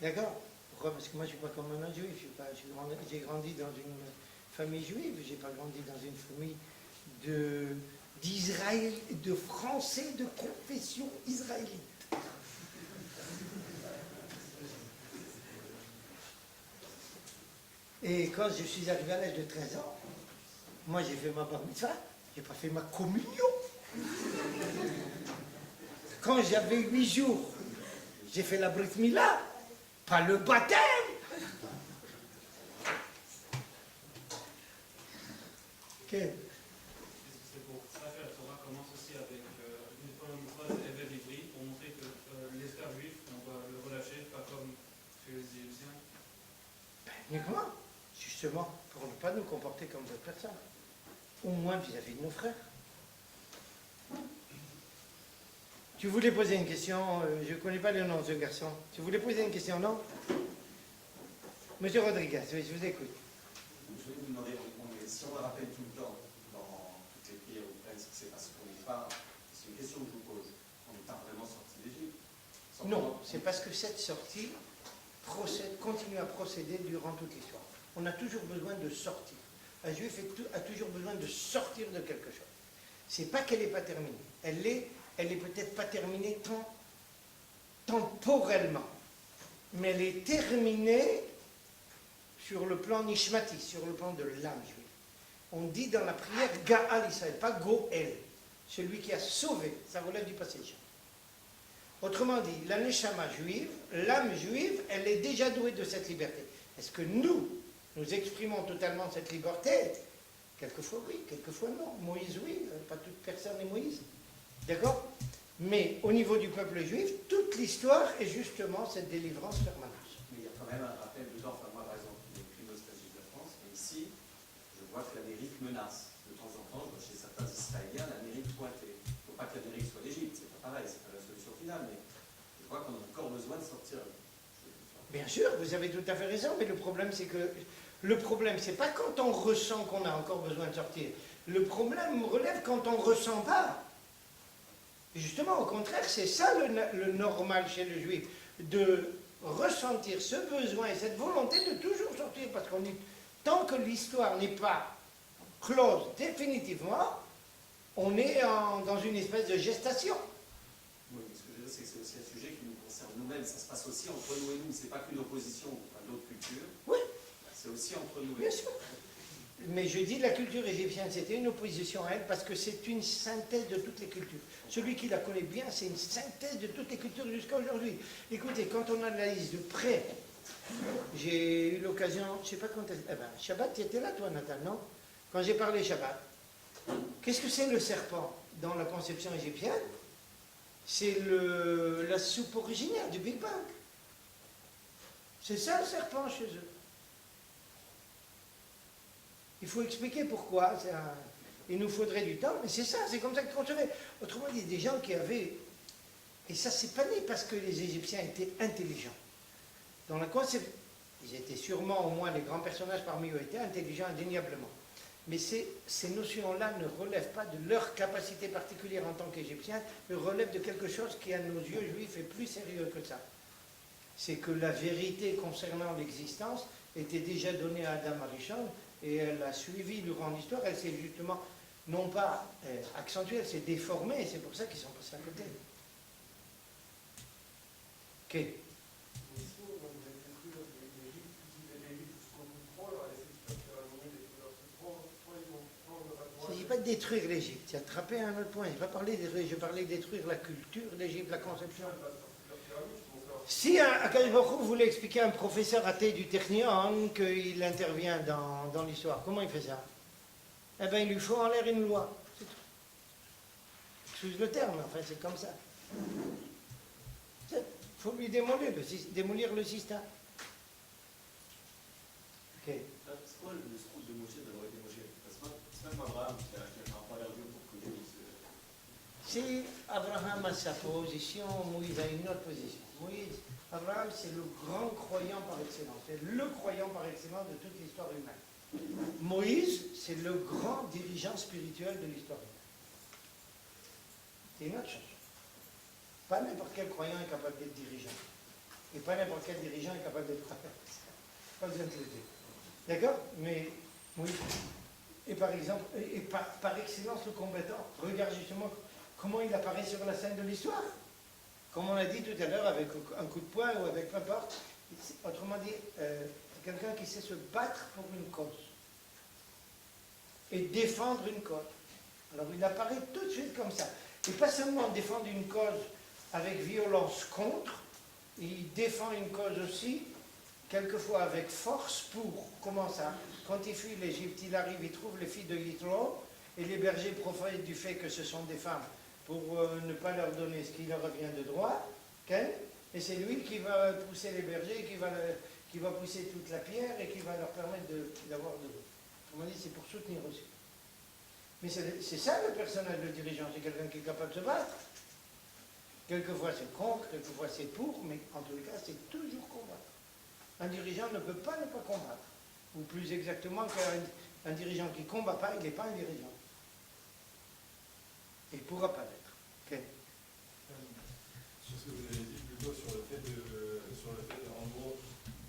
A: D'accord? Pourquoi? Parce que moi je ne suis pas comme un juif. J'ai grandi dans une famille juive, j'ai pas grandi dans une famille d'Israël, de Français de confession israélite. Et quand je suis arrivé à l'âge de 13 ans, moi j'ai fait ma bar mitzvah, j'ai pas fait ma communion. Quand j'avais 8 jours, j'ai fait la brit mila, pas le baptême. Okay.
D: C'est pour ça que la Torah commence aussi avec une phrase Eved Ivri pour montrer que l'esclave juif, on doit le relâcher, pas comme chez les Égyptiens.
A: Mais comment? Justement, pour ne pas nous comporter comme d'autres personnes. Au moins vis-à-vis de nos frères. Tu voulais poser une question, je ne connais pas le nom de ce garçon. Tu voulais poser une question, non? Monsieur Rodriguez, oui, je vous écoute.
E: Je voulais vous demander, si on le rappelle tout le temps dans toutes les prières ou presque, c'est parce qu'on n'est pas, c'est une question que je vous pose, on n'est pas vraiment sorti d'Égypte.
A: Non, c'est parce que cette sortie continue à procéder durant toute l'histoire. On a toujours besoin de sortir. Un juif a toujours besoin de sortir de quelque chose. C'est pas qu'elle n'est pas terminée. Elle est peut-être pas terminée temporellement, mais elle est terminée sur le plan nishmati, sur le plan de l'âme juive. On dit dans la prière Gaal Israël, pas Goel, celui qui a sauvé, ça relève du passé. Autrement dit, la neshama juive, l'âme juive, elle est déjà douée de cette liberté. Est-ce que nous exprimons totalement cette liberté? Quelquefois oui, quelquefois non. Moïse oui, pas toute personne est Moïse. D'accord? Mais au niveau du peuple juif, toute l'histoire est justement cette délivrance permanente.
E: Mais il y a quand même un rappel dedans. Enfin, moi, par exemple, il y a écrit Nostalgie de la France, mais ici, je vois que l'Amérique menace. De temps en temps, je vois chez certains Israéliens l'Amérique pointée. Il ne faut pas que l'Amérique soit l'Égypte, c'est pas pareil, c'est pas la solution finale, mais je vois qu'on a encore besoin de sortir.
A: Bien sûr, vous avez tout à fait raison, mais le problème, c'est que le problème, c'est pas quand on ressent qu'on a encore besoin de sortir. Le problème relève quand on ne ressent pas. Justement, au contraire, c'est ça le normal chez le juif, de ressentir ce besoin et cette volonté de toujours sortir, parce qu'on dit, tant que l'histoire n'est pas close définitivement, on est dans une espèce de gestation.
E: Oui, mais ce que je veux dire, c'est que c'est aussi un sujet qui nous concerne nous-mêmes. Ça se passe aussi entre nous et nous. C'est pas qu'une opposition à d'autres cultures.
A: Oui.
E: C'est aussi entre nous et
A: Bien
E: nous.
A: sûr. Mais je dis la culture égyptienne, c'était une opposition à elle parce que c'est une synthèse de toutes les cultures. Celui qui la connaît bien, c'est une synthèse de toutes les cultures jusqu'à aujourd'hui. Écoutez, quand on analyse de près, j'ai eu l'occasion, je ne sais pas quand, Shabbat, tu étais là toi Nathan, non? Quand j'ai parlé Shabbat, qu'est-ce que c'est le serpent dans la conception égyptienne? C'est la soupe originaire du Big Bang. C'est ça le serpent chez eux. Il faut expliquer pourquoi. Il nous faudrait du temps, mais c'est ça, c'est comme ça qu'ils concevaient. Autrement dit, des gens qui avaient... Et ça, c'est pas né parce que les Égyptiens étaient intelligents. Dans la conception... Ils étaient sûrement, au moins les grands personnages parmi eux, étaient intelligents indéniablement. Mais ces notions-là ne relèvent pas de leur capacité particulière en tant qu'Égyptiens, mais relèvent de quelque chose qui, à nos yeux juifs, est plus sérieux que ça. C'est que la vérité concernant l'existence était déjà donnée à Adam Arishon, et elle a suivi durant l'histoire, elle s'est justement, non pas accentuée, elle s'est déformée, et c'est pour ça qu'ils sont passés à côté. Ok. Il ne s'agit pas de détruire l'Égypte, c'est attraper un autre point. Je ne parlais de détruire la culture de l'Égypte, la conception. Si Akadosh Baruch Hu voulait expliquer à un professeur athée du Technion qu'il intervient dans l'histoire, comment il fait ça? Eh bien, il lui faut en l'air une loi. C'est tout. Excuse le terme, enfin, c'est comme ça. Il faut lui démolir le système. Ok.
F: C'est quoi le scout de Moshe d'avoir été Moshe? C'est même Abraham qui a un point d'argument pour que Moïse.
A: Si Abraham a sa position, Moïse a une autre position. Abraham, c'est le grand croyant par excellence. C'est le croyant par excellence de toute l'histoire humaine. Moïse, c'est le grand dirigeant spirituel de l'histoire humaine. C'est une autre chose. Pas n'importe quel croyant est capable d'être dirigeant. Et pas n'importe quel dirigeant est capable d'être croyant. Pas besoin de le dire. D'accord? Mais Moïse, et par exemple, et par excellence le combattant, regarde justement comment il apparaît sur la scène de l'histoire. Comme on l'a dit tout à l'heure, avec un coup de poing ou avec peu importe, autrement dit, c'est quelqu'un qui sait se battre pour une cause et défendre une cause. Alors il apparaît tout de suite comme ça. Et pas seulement défendre une cause avec violence contre, il défend une cause aussi, quelquefois avec force pour. Comment ça? Quand il fuit l'Égypte, il arrive, il trouve les filles de Yitro, et les bergers profitent du fait que ce sont des femmes pour ne pas leur donner ce qui leur revient de droit, okay? Et c'est lui qui va pousser les bergers, qui va pousser toute la pierre et qui va leur permettre d'avoir de l'eau. On m'a dit c'est pour soutenir aussi. Mais c'est ça le personnage de dirigeant, c'est quelqu'un qui est capable de se battre. Quelquefois c'est contre, quelquefois c'est pour, mais en tous les cas c'est toujours combattre. Un dirigeant ne peut pas ne pas combattre. Ou plus exactement qu'un dirigeant qui ne combat pas, il n'est pas un dirigeant. Il ne pourra pas l'être. Okay.
G: Sur ce que vous avez dit, plutôt sur le fait de en gros,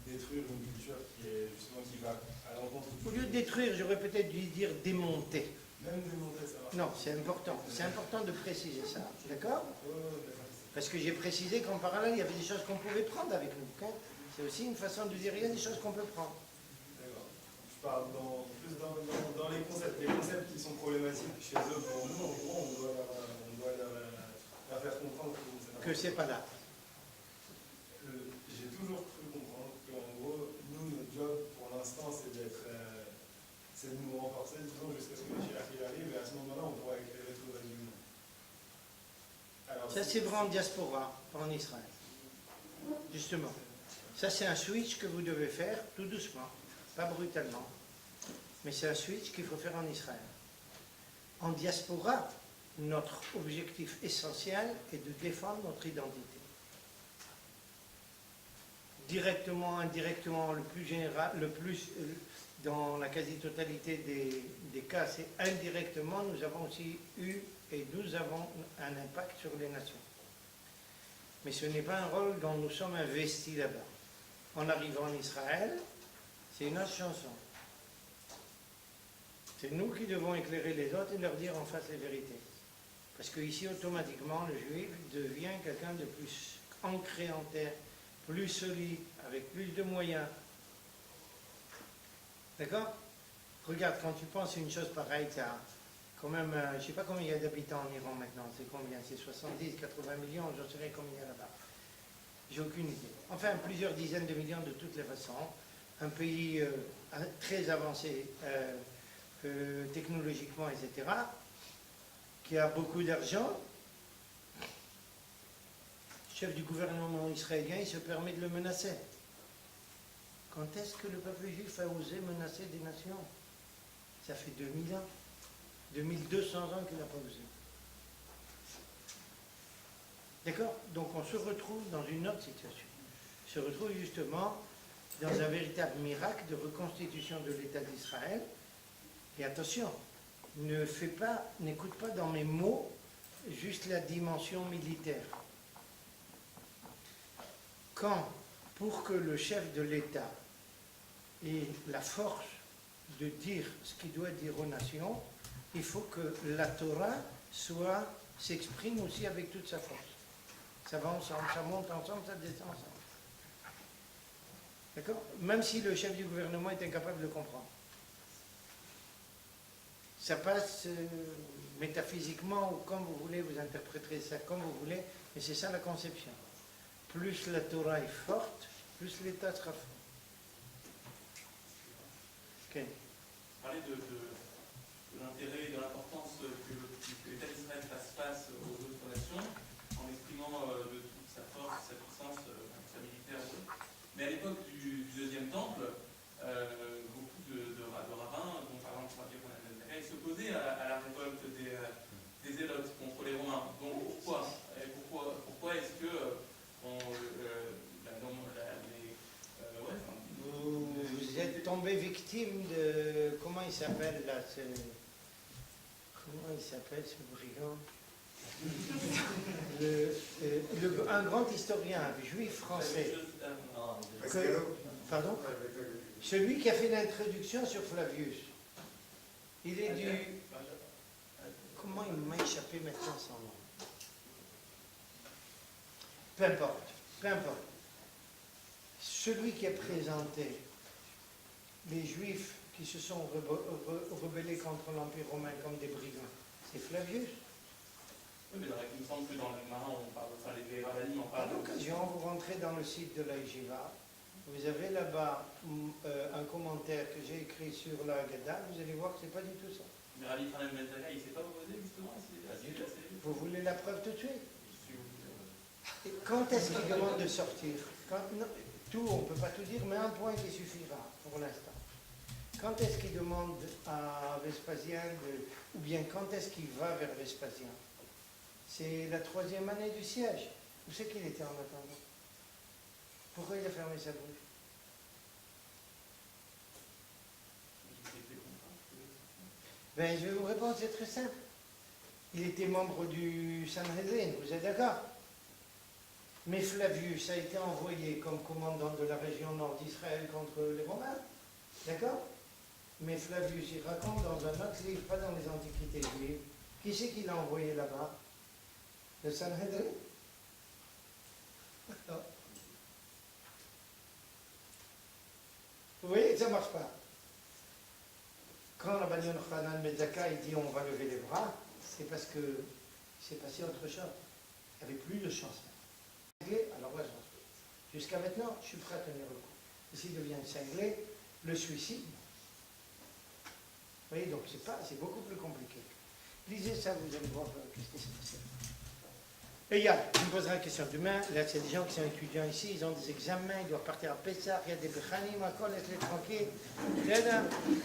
G: détruire une culture qui va à l'encontre de...
A: Au lieu de détruire, j'aurais peut-être dû dire démonter.
G: Même démonter, ça marche.
A: Non, c'est important. C'est important de préciser ça. D'accord? Parce que j'ai précisé qu'en parallèle, il y avait des choses qu'on pouvait prendre avec nous. Okay? C'est aussi une façon de dire il y a des choses qu'on peut prendre.
G: D'accord. Je parle plus dans les concepts qui sont problématiques chez eux pour nous. En gros, on doit leur faire comprendre
A: que c'est pas là.
G: J'ai toujours cru comprendre qu'en gros, nous, notre job pour l'instant, c'est de nous renforcer, disons, jusqu'à ce que le hiérarchie arrive, et à ce moment-là, on pourra éclairer tout le reste du monde.
A: Ça, c'est vrai en diaspora, pas en Israël. Justement. Ça, c'est un switch que vous devez faire tout doucement, pas brutalement. Mais c'est un switch qu'il faut faire en Israël. En diaspora, notre objectif essentiel est de défendre notre identité. Directement, indirectement, le plus général, dans la quasi-totalité des cas, c'est indirectement, nous avons aussi eu et nous avons un impact sur les nations. Mais ce n'est pas un rôle dont nous sommes investis là-bas. En arrivant en Israël, c'est une autre chanson. C'est nous qui devons éclairer les autres et leur dire en face les vérités. Parce qu'ici, automatiquement, le juif devient quelqu'un de plus ancré en terre, plus solide, avec plus de moyens. D'accord? Regarde, quand tu penses une chose pareille, tu as quand même, je ne sais pas combien il y a d'habitants en Iran maintenant, c'est combien? C'est 70, 80 millions, j'en sais rien combien il y a là-bas. J'ai aucune idée. Enfin, plusieurs dizaines de millions de toutes les façons. Un pays très avancé technologiquement, etc., qui a beaucoup d'argent. Le chef du gouvernement israélien, il se permet de le menacer. Quand est-ce que le peuple juif a osé menacer des nations? Ça fait 2000 ans. 2200 ans qu'il n'a pas osé. D'accord? Donc on se retrouve dans une autre situation. On se retrouve justement dans un véritable miracle de reconstitution de l'État d'Israël. Et attention, n'écoute pas dans mes mots juste la dimension militaire. Quand, pour que le chef de l'État ait la force de dire ce qu'il doit dire aux nations, il faut que la Torah s'exprime aussi avec toute sa force. Ça va ensemble, ça monte ensemble, ça descend ensemble. D'accord? Même si le chef du gouvernement est incapable de comprendre. Ça passe métaphysiquement ou comme vous voulez, vous interpréterez ça comme vous voulez, mais c'est ça la conception. Plus la Torah est forte, plus l'État sera fort. Ok.
B: Parler de l'intérêt et de l'importance que l'État d'Israël fasse face aux autres nations, en exprimant de toute sa force, sa puissance, sa militaire. Mais à l'époque du deuxième temple, beaucoup de rabbins, dont par exemple Rabbi Yochanan ben Zakkai, s'opposaient à la révolte des Zélotes contre les Romains. Donc pourquoi est-ce que
A: vous êtes tombé victime de... Comment il s'appelle là Comment il s'appelle ce brigand un grand historien, un juif français. Pardon? Celui qui a fait l'introduction sur Flavius. Il est du... Comment il m'a échappé maintenant son nom? Peu importe, peu importe. Celui qui a présenté les Juifs qui se sont rebellés contre l'Empire romain comme des brigands, c'est Flavius.
B: Oui, mais il me semble que dans le Gemara, on parle, enfin les rabbins en
A: À
B: parlent.
A: l'occasion, vous rentrez dans le site de la Yeshiva, vous avez là-bas un commentaire que j'ai écrit sur la Haggadah, vous allez voir que c'est pas du tout ça.
B: Mais Rabbi Yochanan ben Zakkai, il ne s'est pas opposé justement à ces...
A: Vous voulez la preuve tout de suite? Et quand est-ce qu'il demande de sortir? Non, tout, on ne peut pas tout dire, mais un point qui suffira pour l'instant. Quand est-ce qu'il demande à Vespasien, ou bien quand est-ce qu'il va vers Vespasien? C'est la 3e année du siège. Où c'est qu'il était en attendant? Pourquoi il a fermé sa bouche? Ben, je vais vous répondre, c'est très simple. Il était membre du Sanhedrin, vous êtes d'accord? Mais Flavius a été envoyé comme commandant de la région nord d'Israël contre les Romains. D'accord? Mais Flavius, il raconte dans un autre livre, pas dans les Antiquités juives, qui c'est qu'il a envoyé là-bas? Le Sanhedrin? D'accord. Vous voyez que ça ne marche pas. Quand Rabbi Yochanan ben Zakkai dit on va lever les bras, c'est parce que c'est passé autre chose. Il n'y avait plus de chance. Alors là, j'en suis. Jusqu'à maintenant, je suis prêt à tenir le coup. Et s'il devient cinglé, le suicide. Vous voyez, donc c'est beaucoup plus compliqué. Lisez ça, vous allez voir ce qui s'est passé. Et Yann, tu me poseras la question. Demain, là, il y a des gens qui sont étudiants ici, ils ont des examens, ils doivent partir à Pessah, il y a des Bechanim, encore, laisse-les tranquilles.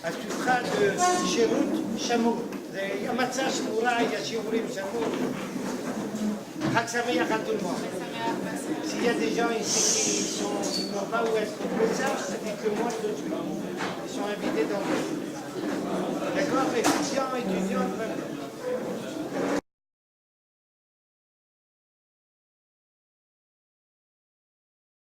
A: אז tu feras de שירות שמור. זה יום מצה שמורה, il y a שיעורים שמור. חג שמח à tout le monde. S'il y a des gens ici qui n'ont pas où être pour Pessah, dites-le-moi tout de suite. Ils sont invités dans le... D'accord, étudiants,